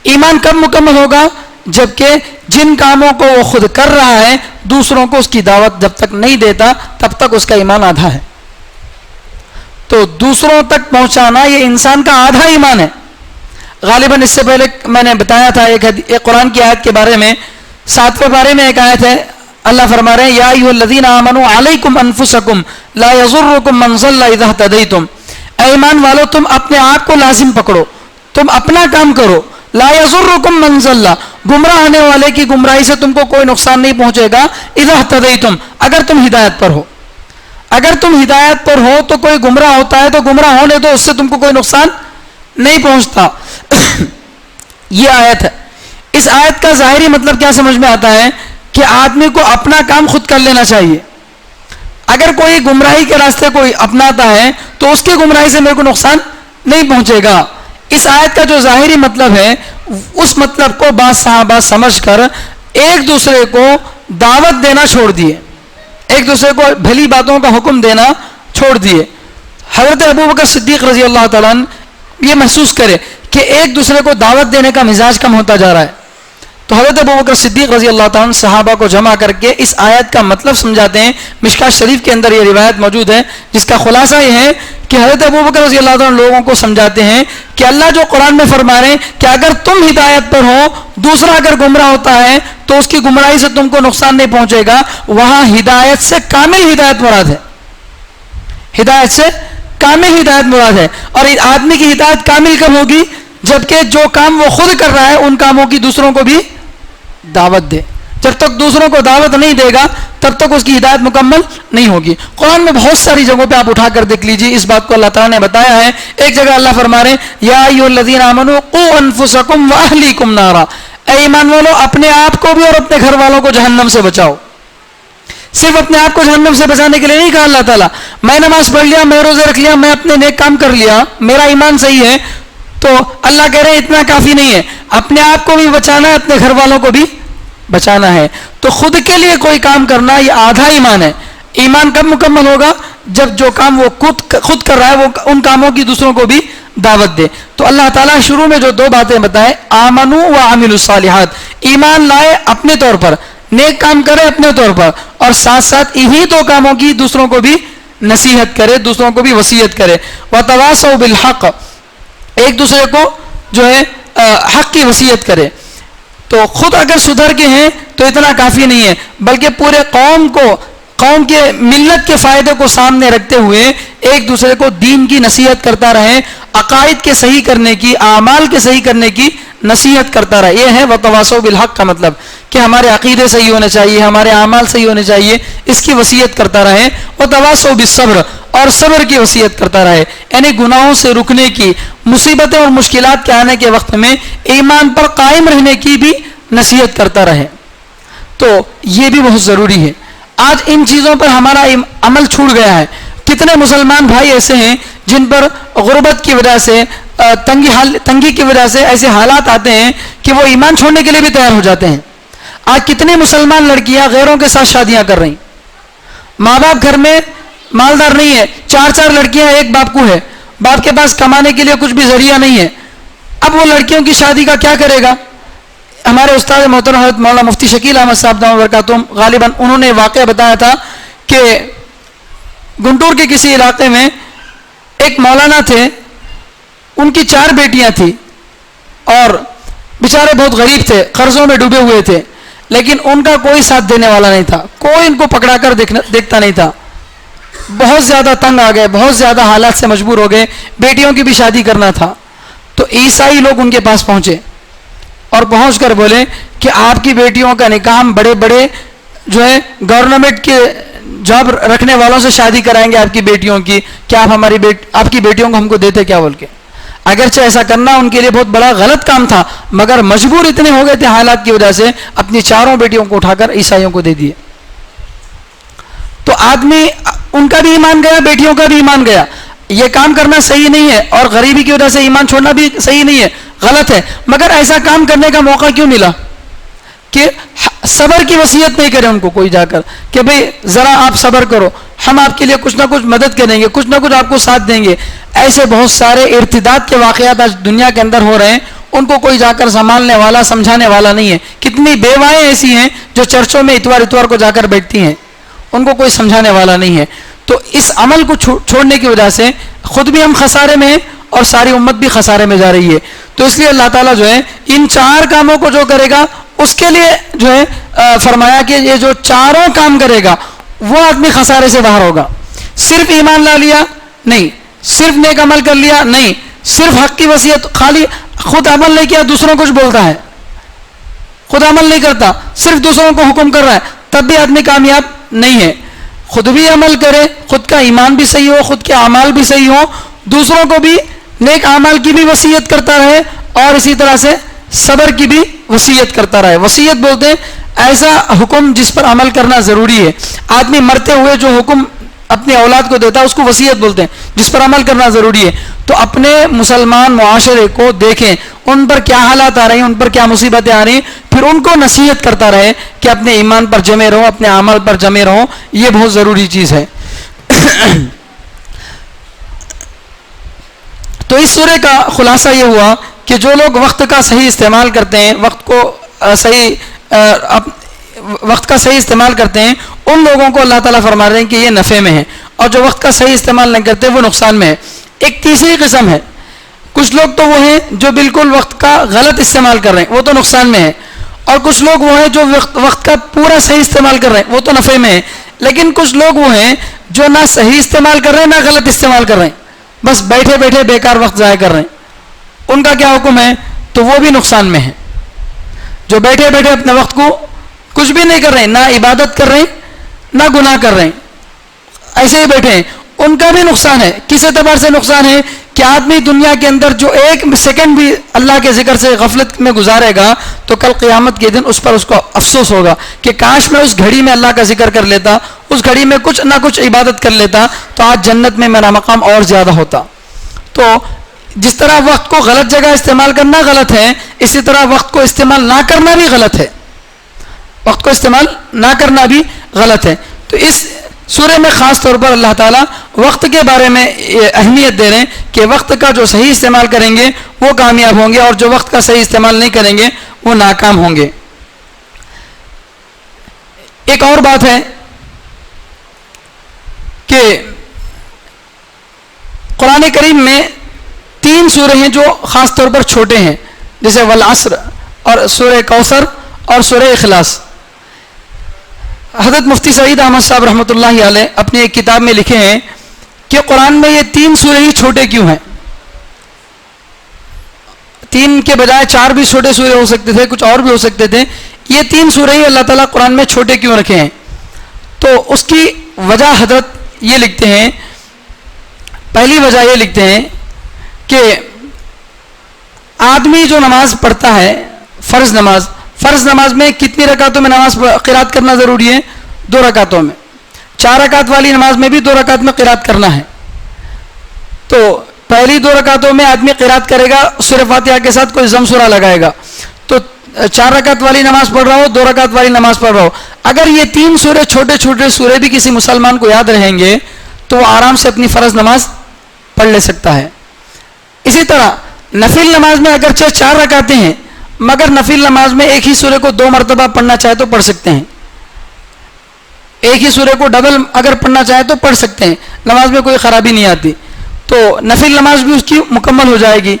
ایمان کب مکمل ہوگا؟ جبکہ جن کاموں کو وہ خود کر رہا ہے دوسروں کو اس کی دعوت جب تک نہیں دیتا تب تک اس کا ایمان آدھا ہے. تو دوسروں تک پہنچانا یہ انسان کا آدھا ایمان ہے. غالباً اس سے پہلے میں نے بتایا تھا ایک قرآن کی آیت کے بارے میں، 7ویں پارے میں ایک آیت ہے، اللہ فرما رہے ہیں یا ایھا الذین آمنوا علیکم انفسکم لا یضرکم من ضل اذا اہتدیتم. اے ایمان والو تم اپنے آپ کو لازم پکڑو، تم اپنا کام کرو. لا یضرکم من ضل، گمراہ ہونے والے کی گمراہی سے تم کو کوئی نقصان نہیں پہنچے گا. اذا اہتدیتم، اگر تم ہدایت پر ہو. اگر تم ہدایت پر ہو تو کوئی گمراہ ہوتا ہے تو گمراہ ہونے تو اس سے تم کو کوئی نقصان نہیں پہنچتا. یہ آیت ہے. اس آیت کا ظاہری مطلب کیا سمجھ میں آتا ہے کہ آدمی کو اپنا کام خود کر لینا چاہیے. اگر کوئی گمراہی کے راستے کوئی اپناتا ہے تو اس کی گمراہی سے میرے کو نقصان نہیں پہنچے گا. اس آیت کا جو ظاہری مطلب ہے اس مطلب کو بعض صحابہ سمجھ کر ایک دوسرے کو دعوت دینا چھوڑ دیے، ایک دوسرے کو بھلی باتوں کا حکم دینا چھوڑ دیے. حضرت ابوبکر صدیق رضی اللہ تعالیٰ عنہ یہ محسوس کرے کہ ایک دوسرے کو دعوت دینے کا مزاج کم ہوتا جا رہا ہے، تو حضرت ابوبکر صدیق رضی اللہ تعالیٰ عنہ صحابہ کو جمع کر کے اس آیت کا مطلب سمجھاتے ہیں. مشکاۃ شریف کے اندر یہ روایت موجود ہے جس کا خلاصہ یہ ہے کہ حضرت ابوبکر رضی اللہ تعالیٰ عنہ لوگوں کو سمجھاتے ہیں کہ اللہ جو قرآن میں فرما رہے ہیں کہ اگر تم ہدایت پر ہو، دوسرا اگر گمراہ ہوتا ہے تو اس کی گمراہی سے تم کو نقصان نہیں پہنچے گا. وہاں ہدایت سے کامل ہدایت مراد ہے، ہدایت سے کامل ہدایت مراد ہے. اور آدمی کی ہدایت کامل کب ہوگی؟ جبکہ جو کام وہ خود کر رہا ہے ان کاموں کی دوسروں کو بھی دعوت دے. جب تک دوسروں کو دعوت نہیں دے گا تب تب تک اس کی ہدایت مکمل نہیں ہوگی. قرآن میں بہت ساری جگہوں پہ آپ اٹھا کر دیکھ لیجیے اس بات کو اللہ تعالیٰ نے بتایا ہے. ایک جگہ اللہ فرما رہے ہیں یا ایھا الذین آمنوا قوا انفسکم واہلیکم نارا, اے ایمان والو اپنے آپ کو بھی اور اپنے گھر والوں کو جہنم سے بچاؤ. صرف اپنے آپ کو جہنم سے بچانے کے لیے نہیں کہا اللہ تعالیٰ میں نماز پڑھ لیا, میں روزے رکھ لیا, میں اپنے نیک کام کر لیا, میرا ایمان صحیح ہے, تو اللہ کہہ رہے ہیں اتنا کافی نہیں ہے, اپنے آپ کو بھی بچانا ہے, اپنے گھر والوں کو بھی بچانا ہے. تو خود کے لیے کوئی کام کرنا یہ آدھا ایمان ہے. ایمان کب مکمل ہوگا؟ جب جو کام وہ خود کر رہا ہے وہ ان کاموں کی دوسروں کو بھی دعوت دے. تو اللہ تعالیٰ شروع میں جو دو باتیں بتائے, آمنوا وعملوا الصالحات, ایمان لائے اپنے طور پر, نیک کام کرے اپنے طور پر, اور ساتھ ساتھ انہی دو کاموں کی دوسروں کو بھی نصیحت کرے, دوسروں کو بھی وصیت کرے. وتواصوا بالحق, ایک دوسرے کو جو ہے حق کی وصیت کرے. تو خود اگر سدھر کے ہیں تو اتنا کافی نہیں ہے, بلکہ پورے قوم کے ملت کے فائدے کو سامنے رکھتے ہوئے ایک دوسرے کو دین کی نصیحت کرتا رہے, عقائد کے صحیح کرنے کی, اعمال کے صحیح کرنے کی نصیحت کرتا رہے. یہ ہے وتواصوا بالحق کا مطلب, کہ ہمارے عقیدے صحیح ہونے چاہیے, ہمارے اعمال صحیح ہونے چاہیے, اس کی وصیت کرتا رہے. وتواصوا بالصبر, اور صبر کی وصیت کرتا رہے, یعنی گناہوں سے رکنے کی, مصیبتیں اور مشکلات کے آنے کے وقت میں ایمان پر قائم رہنے کی بھی نصیحت کرتا رہے. تو یہ بھی بہت ضروری ہے. آج ان چیزوں پر ہمارا عمل چھوٹ گیا ہے. کتنے مسلمان بھائی ایسے ہیں جن پر غربت کی وجہ سے, تنگی کی وجہ سے ایسے حالات آتے ہیں کہ وہ ایمان چھوڑنے کے لیے بھی تیار ہو جاتے ہیں. آج کتنی مسلمان لڑکیاں غیروں کے ساتھ شادیاں کر رہی, ماں باپ گھر میں مالدار نہیں ہے, 4 لڑکیاں ایک باپ کو ہے, باپ کے پاس کمانے کے لیے کچھ بھی ذریعہ نہیں ہے. اب وہ لڑکیوں کی شادی کا کیا کرے گا؟ ہمارے استاد محترم حضرت مولانا مفتی شکیل احمد صاحب دامت برکاتہم غالباً انہوں نے واقعہ بتایا تھا کہ گنٹور کے کسی علاقے میں ایک مولانا تھے, ان کی 4 بیٹیاں تھیں اور بیچارے بہت غریب تھے, قرضوں میں ڈوبے ہوئے تھے, لیکن ان کا کوئی ساتھ دینے والا نہیں تھا, کوئی ان کو پکڑا کر دیکھتا نہیں تھا. بہت زیادہ تنگ آ گئے, بہت زیادہ حالات سے مجبور ہو گئے, بیٹیوں کی بھی شادی کرنا تھا. تو عیسائی لوگ ان کے پاس پہنچے اور پہنچ کر بولے کہ آپ کی بیٹیوں کا نکاح ہم بڑے بڑے جو ہے گورنمنٹ کے جاب رکھنے والوں سے شادی کرائیں گے آپ کی بیٹیوں کی, کیا آپ آپ کی بیٹیوں کو ہم کو دیتے کیا بول کے. اگرچہ ایسا کرنا ان کے لیے بہت بڑا غلط کام تھا, مگر مجبور اتنے ہو گئے تھے حالات کی وجہ سے, اپنی 4 بیٹیوں کو اٹھا کر عیسائیوں کو دے دیے. تو آدمی, ان کا بھی ایمان گیا, بیٹیوں کا بھی ایمان گیا. یہ کام کرنا صحیح نہیں ہے, اور غریبی کی وجہ سے ایمان چھوڑنا بھی صحیح نہیں ہے, غلط ہے. مگر ایسا کام کرنے کا موقع کیوں ملا کہ صبر کی وصیت نہیں کرے ان کو کوئی جا کر کہ بھئی ذرا آپ صبر کرو, ہم آپ کے لیے کچھ نہ کچھ مدد کریں گے, کچھ نہ کچھ آپ کو ساتھ دیں گے. ایسے بہت سارے ارتداد کے واقعات آج دنیا کے اندر ہو رہے ہیں, ان کو کوئی جا کر سنبھالنے والا, سمجھانے والا نہیں ہے. کتنی بیوائیں ایسی ہیں جو چرچوں میں اتوار کو جا کر بیٹھتی ہیں, ان کو کوئی سمجھانے والا نہیں ہے. تو اس عمل کو چھوڑنے کی وجہ سے خود بھی ہم خسارے میں ہیں اور ساری امت بھی خسارے میں جا رہی ہے. تو اس لیے اللہ تعالیٰ جو ہے ان 4 کاموں کو جو کرے گا اس کے لیے جو ہے فرمایا کہ یہ جو 4 کام کرے گا وہ آدمی خسارے سے باہر ہوگا. صرف ایمان لا لیا نہیں, صرف نیک عمل کر لیا نہیں, صرف حق کی وصیت, خالی خود عمل نہیں کیا, دوسروں کچھ بولتا ہے, خود عمل نہیں کرتا, صرف دوسروں کو حکم کر رہا ہے, تب بھی آدمی کامیاب نہیں ہے. خود بھی عمل کرے, خود کا ایمان بھی صحیح ہو, خود کے اعمال بھی صحیح ہو, دوسروں کو بھی نیک اعمال کی بھی وصیت کرتا رہے, اور اسی طرح سے صبر کی بھی وصیت کرتا رہے. وصیت بولتے ہیں ایسا حکم جس پر عمل کرنا ضروری ہے. آدمی مرتے ہوئے جو حکم اپنی اولاد کو دیتا ہے اس کو وصیت بولتے ہیں, جس پر عمل کرنا ضروری ہے. تو اپنے مسلمان معاشرے کو دیکھیں, ان پر کیا حالات آ رہی ہیں, ان پر کیا مصیبتیں آ رہی ہیں, پھر ان کو نصیحت کرتا رہے کہ اپنے ایمان پر جمے رہو, اپنے عمل پر جمے رہو. یہ بہت ضروری چیز ہے. تو اس سورے کا خلاصہ یہ ہوا کہ جو لوگ وقت کا صحیح استعمال کرتے ہیں, وقت کا صحیح استعمال کرتے ہیں, ان لوگوں کو اللہ تعالیٰ فرما رہے ہیں کہ یہ نفع میں ہے, اور جو وقت کا صحیح استعمال نہیں کرتے وہ نقصان میں ہے. ایک تیسری قسم ہے, کچھ لوگ تو وہ ہیں جو بالکل وقت کا غلط استعمال کر رہے ہیں, وہ تو نقصان میں ہے. اور کچھ لوگ وہ ہیں جو وقت کا پورا صحیح استعمال کر رہے ہیں, وہ تو نفع میں ہے. لیکن کچھ لوگ وہ ہیں جو نہ صحیح استعمال کر رہے ہیں نہ غلط استعمال کر رہے ہیں, بس بیٹھے بیٹھے بیکار وقت ضائع کر رہے ہیں. ان کا کیا حکم ہے؟ تو وہ بھی نقصان میں ہے. جو بیٹھے بیٹھے اپنے وقت کو کچھ بھی نہیں کر رہے ہیں, نہ عبادت کر رہے ہیں نہ گناہ کر رہے ہیں, ایسے ہی بیٹھے ہیں, ان کا بھی نقصان ہے. کس اعتبار سے نقصان ہے کہ آدمی دنیا کے اندر جو ایک سیکنڈ بھی اللہ کے ذکر سے غفلت میں گزارے گا تو کل قیامت کے دن اس پر اس کو افسوس ہوگا کہ کاش میں اس گھڑی میں اللہ کا ذکر کر لیتا, اس گھڑی میں کچھ نہ کچھ عبادت کر لیتا تو آج جنت میں میرا مقام اور زیادہ ہوتا. تو جس طرح وقت کو غلط جگہ استعمال کرنا غلط ہے, اسی طرح وقت کو استعمال نہ کرنا بھی غلط ہے. وقت کو استعمال نہ کرنا بھی غلط ہے. تو اس سورہ میں خاص طور پر اللہ تعالیٰ وقت کے بارے میں اہمیت دے رہے ہیں کہ وقت کا جو صحیح استعمال کریں گے وہ کامیاب ہوں گے, اور جو وقت کا صحیح استعمال نہیں کریں گے وہ ناکام ہوں گے. ایک اور بات ہے کہ قرآن کریم میں 3 سورے ہیں جو خاص طور پر چھوٹے ہیں, جیسے والعصر اور سورہ کوثر اور سورہ اخلاص. حضرت مفتی سعید احمد صاحب رحمۃ اللہ علیہ اپنی ایک کتاب میں لکھے ہیں کہ قرآن میں یہ 3 سورے ہی چھوٹے کیوں ہیں. 3 کے بجائے 4 بھی چھوٹے سورے ہو سکتے تھے, کچھ اور بھی ہو سکتے تھے. یہ 3 سورے ہی اللہ تعالیٰ قرآن میں چھوٹے کیوں رکھے ہیں؟ تو اس کی وجہ حضرت یہ لکھتے ہیں, پہلی وجہ یہ لکھتے ہیں کہ آدمی جو نماز پڑھتا ہے, فرض نماز میں کتنی رکعتوں میں نماز قرات کرنا ضروری ہے؟ 2 رکعتوں میں. 4 رکعت والی نماز میں بھی 2 رکعت میں قرات کرنا ہے. تو پہلی 2 رکعتوں میں آدمی قرات کرے گا, سورہ فاتحہ کے ساتھ کوئی ضم سورہ لگائے گا. تو 4 رکعت والی نماز پڑھ رہا ہو, 2 رکعت والی نماز پڑھ رہا ہو, اگر یہ 3 سورے چھوٹے سورے بھی کسی مسلمان کو یاد رہیں گے تو وہ آرام سے اپنی فرض نماز پڑھ لے سکتا ہے. اسی طرح نفل نماز میں اگرچہ 4 رکعتیں ہیں, مگر نفل نماز میں ایک ہی سورے کو 2 مرتبہ پڑھنا چاہے تو پڑھ سکتے ہیں. ایک ہی سورے کو ڈبل اگر پڑھنا چاہے تو پڑھ سکتے ہیں, نماز میں کوئی خرابی نہیں آتی. تو نفل نماز بھی اس کی مکمل ہو جائے گی.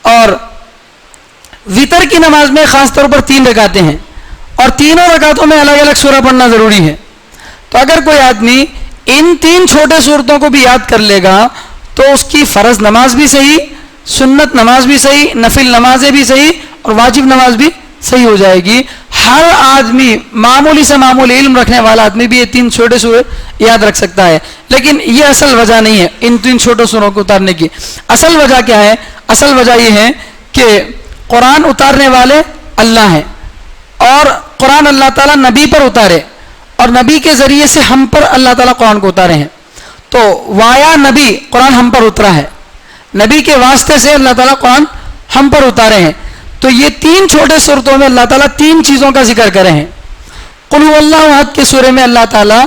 اور وتر کی نماز میں خاص طور پر 3 رکعتیں ہیں, اور تینوں رکعتوں میں الگ الگ سورہ پڑھنا ضروری ہے. تو اگر کوئی آدمی ان 3 چھوٹے سورتوں کو بھی یاد کر لے گا تو اس کی فرض نماز بھی صحیح, سنت نماز بھی صحیح, نفل نمازیں بھی صحیح, اور واجب نماز بھی صحیح ہو جائے گی. ہر آدمی, معمولی سے معمولی علم رکھنے والا آدمی بھی یہ 3 چھوٹے سورے یاد رکھ سکتا ہے. لیکن یہ اصل وجہ نہیں ہے ان 3 چھوٹے سوروں کو اتارنے کی. اصل وجہ کیا ہے؟ اصل وجہ یہ ہے کہ قرآن اتارنے والے اللہ ہیں, اور قرآن اللہ تعالیٰ نبی پر اتارے, اور نبی کے ذریعے سے ہم پر اللہ تعالیٰ قرآن کو اتارے ہیں. تو وایا نبی قرآن ہم پر اترا ہے, نبی کے واسطے سے اللہ تعالیٰ قرآن ہم پر اتارے ہیں. تو یہ 3 چھوٹے سورتوں میں اللہ تعالیٰ 3 چیزوں کا ذکر کرے ہیں. قل هو اللہ احد کے سورے میں اللہ تعالیٰ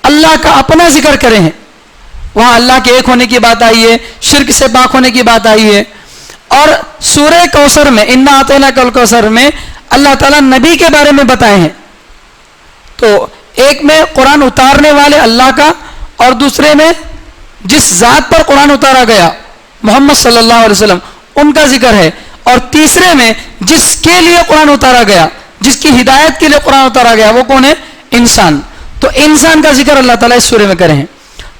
اللہ کا اپنا ذکر کرے ہیں, وہاں اللہ کے ایک ہونے کی بات آئی ہے, شرک سے پاک ہونے کی بات آئی ہے. اور سورہ کوثر میں, انا اعطیناک الکوثر میں اللہ تعالیٰ نبی کے بارے میں بتائے ہیں. تو ایک میں قرآن اتارنے والے اللہ کا, اور دوسرے میں جس ذات پر قرآن اتارا گیا محمد صلی اللہ علیہ وسلم ان کا ذکر ہے, اور تیسرے میں جس کے لیے قرآن اتارا گیا, جس کی ہدایت کے لیے قرآن اتارا گیا, وہ کون ہے؟ انسان. تو انسان کا ذکر اللہ تعالیٰ اس سورے میں کرے ہیں.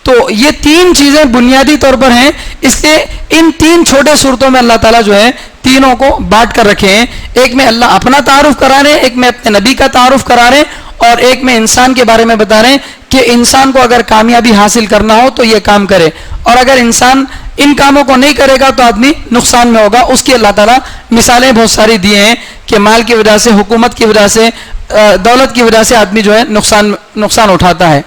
تو یہ 3 چیزیں بنیادی طور پر ہیں, اس لیے ان 3 چھوٹے سورتوں میں اللہ تعالیٰ جو ہے تینوں کو بانٹ کر رکھے ہیں. ایک میں اللہ اپنا تعارف کرا رہے ہیں, ایک میں اپنے نبی کا تعارف کرا رہے ہیں, اور ایک میں انسان کے بارے میں بتا رہے ہیں کہ انسان کو اگر کامیابی حاصل کرنا ہو تو یہ کام کرے, اور اگر انسان ان کاموں کو نہیں کرے گا تو آدمی نقصان میں ہوگا. اس کی اللہ تعالیٰ مثالیں بہت ساری دیے ہیں کہ مال کی وجہ سے, حکومت کی وجہ سے, دولت کی وجہ سے آدمی جو ہے نقصان اٹھاتا ہے.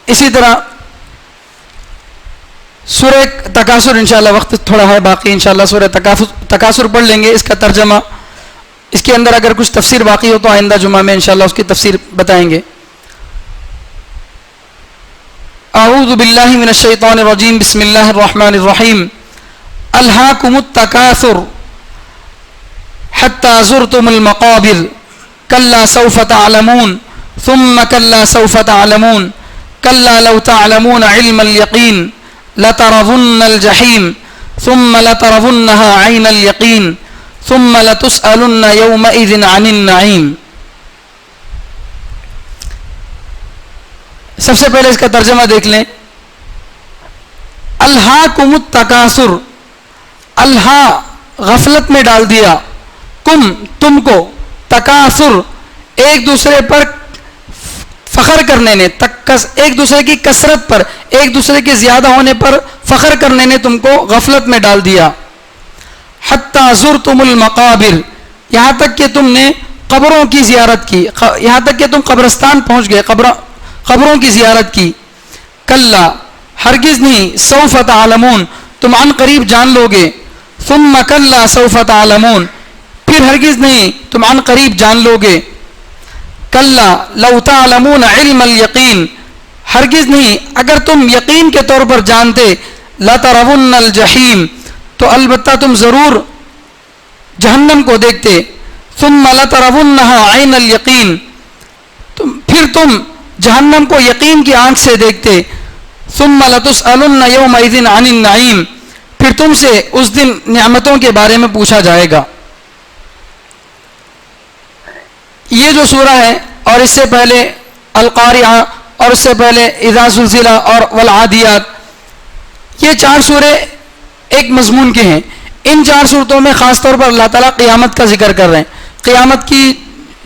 اسی طرح سورہ تکاثر, انشاءاللہ وقت تھوڑا ہے باقی, انشاءاللہ سورہ تکاثر پڑھ لیں گے, اس کا ترجمہ, اس کے اندر اگر کچھ تفسیر باقی ہو تو آئندہ جمعہ میں انشاءاللہ اس کی تفسیر بتائیں گے. اعوذ باللہ من الشیطان الرجیم, بسم اللہ الرحمن الرحیم. الہاکم التکاثر حتی زرتم المقابر کلا سوف تعلمون ثم کلا سوف تعلمون کلا لو تعلمون علم الیقین لترون الجحیم ثم لترونها عین الیقین ثم لتسألن یومئذ عن النعیم. سب سے پہلے اس کا ترجمہ دیکھ لیں. الہاکم التکاثر, الہا غفلت میں ڈال دیا، تم کو، تکاثر ایک دوسرے پر فخر کرنے نے، ایک دوسرے کی کثرت پر، ایک دوسرے کے زیادہ ہونے پر فخر کرنے نے تم کو غفلت میں ڈال دیا، حتی زرتم المقابر، یہاں تک کہ تم نے قبروں کی زیارت کی، یہاں تک کہ تم قبرستان پہنچ گئے، قبروں کی زیارت کی، کلا ہرگز نہیں، سوف تعلمون تم عن قریب جان لو گے، ثم کلا سوف تعلمون پھر ہرگز نہیں تم عن قریب جان لو گے، کلا لو تعلمون علم الیقین ہرگز نہیں اگر تم یقین کے طور پر جانتے، لترون الجحیم تو البتہ تم ضرور جہنم کو دیکھتے، ثم لترونها عین الیقین پھر تم جہنم کو یقین کی آنکھ سے دیکھتے، ثم لتسألن یومئذ عن النعیم پھر تم سے اس دن نعمتوں کے بارے میں پوچھا جائے گا۔ یہ جو سورہ ہے اور اس سے پہلے القاریہ اور اس سے پہلے اذا زلزلہ اور والعادیات، یہ 4 سورے ایک مضمون کے ہیں۔ ان 4 صورتوں میں خاص طور پر اللہ تعالیٰ قیامت کا ذکر کر رہے ہیں، قیامت کی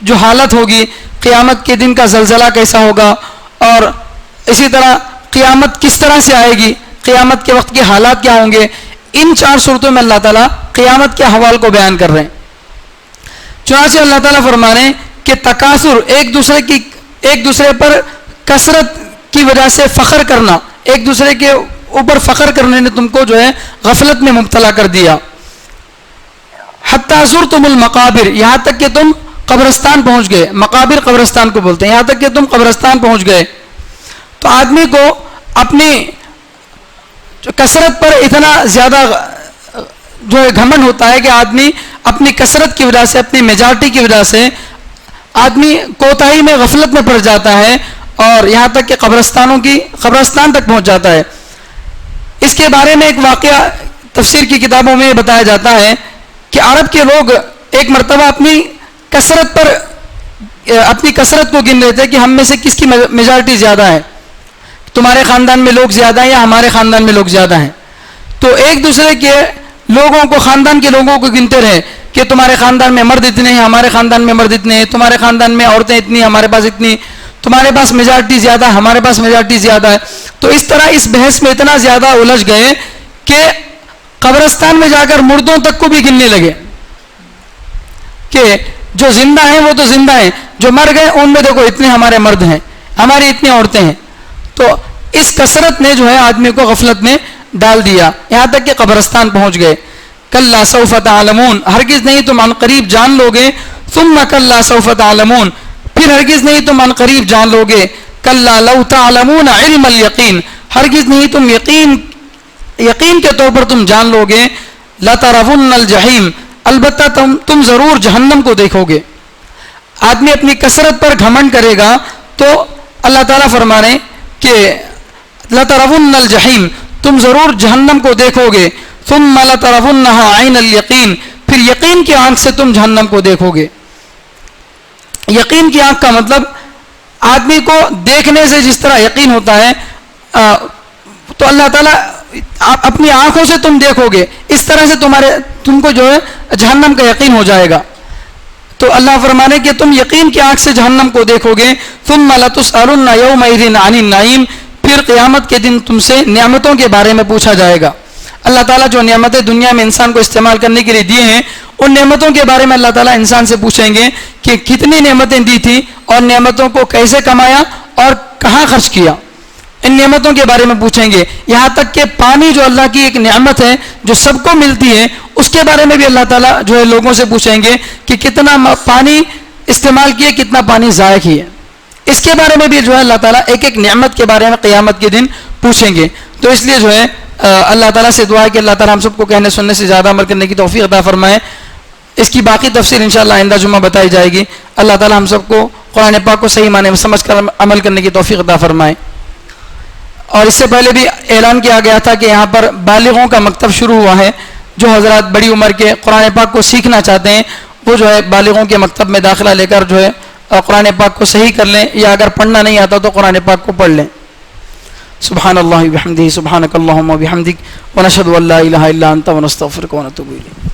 جو حالت ہوگی، قیامت کے دن کا زلزلہ کیسا ہوگا، اور اسی طرح قیامت کس طرح سے آئے گی، قیامت کے وقت کے حالات کیا ہوں گے۔ ان 4 صورتوں میں اللہ تعالیٰ قیامت کے احوال کو بیان کر رہے ہیں۔ چنانچہ اللہ تعالیٰ فرما رہے ہیں کہ تکاثر ایک دوسرے پر کثرت کی وجہ سے فخر کرنا، ایک دوسرے کے اوپر فخر کرنے نے تم کو جو ہے غفلت میں مبتلا کر دیا، حتی زرتم المقابر یہاں تک کہ تم قبرستان پہنچ گئے، مقابر قبرستان کو بولتے ہیں، یہاں تک کہ تم قبرستان پہنچ گئے۔ تو آدمی کو اپنی کثرت پر اتنا زیادہ جو ہے گھمنڈ ہوتا ہے کہ آدمی اپنی کثرت کی وجہ سے، اپنی میجارٹی کی وجہ سے آدمی کوتاہی میں، غفلت میں پڑ جاتا ہے، اور یہاں تک کہ قبرستان تک پہنچ جاتا ہے۔ اس کے بارے میں ایک واقعہ تفسیر کی کتابوں میں بتایا جاتا ہے کہ عرب کے لوگ ایک مرتبہ اپنی کثرت کو گن رہے تھے کہ ہم میں سے کس کی میجارٹی زیادہ ہے، تمہارے خاندان میں لوگ زیادہ ہیں یا ہمارے خاندان میں لوگ زیادہ ہیں۔ تو ایک دوسرے کے لوگوں کو، خاندان کے لوگوں کو گنتے رہے کہ تمہارے خاندان میں مرد اتنے ہیں، ہمارے خاندان میں مرد اتنے ہیں، تمہارے خاندان میں عورتیں اتنی، ہمارے پاس اتنی، تمہارے پاس میجارٹی زیادہ ہے، ہمارے پاس میجارٹی زیادہ ہے۔ تو اس طرح اس بحث میں اتنا زیادہ الجھ گئے کہ قبرستان میں جا کر مردوں تک کو بھی گننے لگے کہ جو زندہ ہیں وہ تو زندہ ہیں، جو مر گئے ان میں دیکھو اتنے ہمارے مرد ہیں، ہماری اتنی عورتیں ہیں۔ تو اس کثرت نے جو ہے آدمی کو غفلت میں ڈال دیا، یہاں تک کہ قبرستان پہنچ گئے۔ کلا سوف تعلمون ہرگز نہیں تم عن قریب جان لوگے، ثم کلا سوف تعلمون پھر ہرگز نہیں تم عن قریب جان لوگے، کلا لو تعلمون علم الیقین ہرگز نہیں تم یقین کے طور پر تم جان لوگے، لترون الجحیم البتہ تم ضرور جہنم کو دیکھو گے۔ آدمی اپنی کثرت پر گھمنڈ کرے گا تو اللہ تعالیٰ فرما رہے ہیں کہ لترون الجحیم تم ضرور جہنم کو دیکھو گے، ثم لترونها عین الیقین پھر یقین کی آنکھ سے تم جہنم کو دیکھو گے۔ یقین کی آنکھ کا مطلب آدمی کو دیکھنے سے جس طرح یقین ہوتا ہے، تو اللہ تعالیٰ اپنی آنکھوں سے تم دیکھو گے، اس طرح سے تم کو جو ہے جہنم کا یقین ہو جائے گا۔ تو اللہ فرمانے کہ تم یقین کی آنکھ سے جہنم کو دیکھو گے، ثم لتسألن یومئذ عن النعیم پھر قیامت کے دن تم سے نعمتوں کے بارے میں پوچھا جائے گا۔ اللہ تعالیٰ جو نعمتیں دنیا میں انسان کو استعمال کرنے کے لیے دیے ہیں، ان نعمتوں کے بارے میں اللہ تعالیٰ انسان سے پوچھیں گے کہ کتنی نعمتیں دی تھی اور نعمتوں کو کیسے کمایا اور کہاں خرچ کیا، ان نعمتوں کے بارے میں پوچھیں گے۔ یہاں تک کہ پانی جو اللہ کی ایک نعمت ہے جو سب کو ملتی ہے، اس کے بارے میں بھی اللہ تعالیٰ جو ہے لوگوں سے پوچھیں گے کہ کتنا پانی استعمال کیے، کتنا پانی ضائع کیے، اس کے بارے میں بھی جو ہے اللہ تعالیٰ ایک ایک نعمت کے بارے میں قیامت کے دن پوچھیں گے۔ تو اس لیے جو ہے اللہ تعالیٰ سے دعا ہے کہ اللہ تعالیٰ ہم سب کو کہنے سننے سے زیادہ عمل کرنے کی توفیق عطا فرمائے۔ اس کی باقی تفسیر انشاءاللہ آئندہ جمعہ بتائی جائے گی۔ اللہ تعالیٰ ہم سب کو قرآن پاک کو صحیح معنی میں سمجھ کر عمل کرنے کی توفیق عطا فرمائے۔ اور اس سے پہلے بھی اعلان کیا گیا تھا کہ یہاں پر بالغوں کا مکتب شروع ہوا ہے، جو حضرات بڑی عمر کے قرآن پاک کو سیکھنا چاہتے ہیں وہ جو ہے بالغوں کے مکتب میں داخلہ لے کر جو ہے قرآن پاک کو صحیح کر لیں، یا اگر پڑھنا نہیں آتا تو قرآن پاک کو پڑھ لیں۔ سبحان اللہ بحمدہ، سبحانک اللہم وبحمدک، ونشہد ان لا الہ الا انت ونستغفرک ونتوب الیک.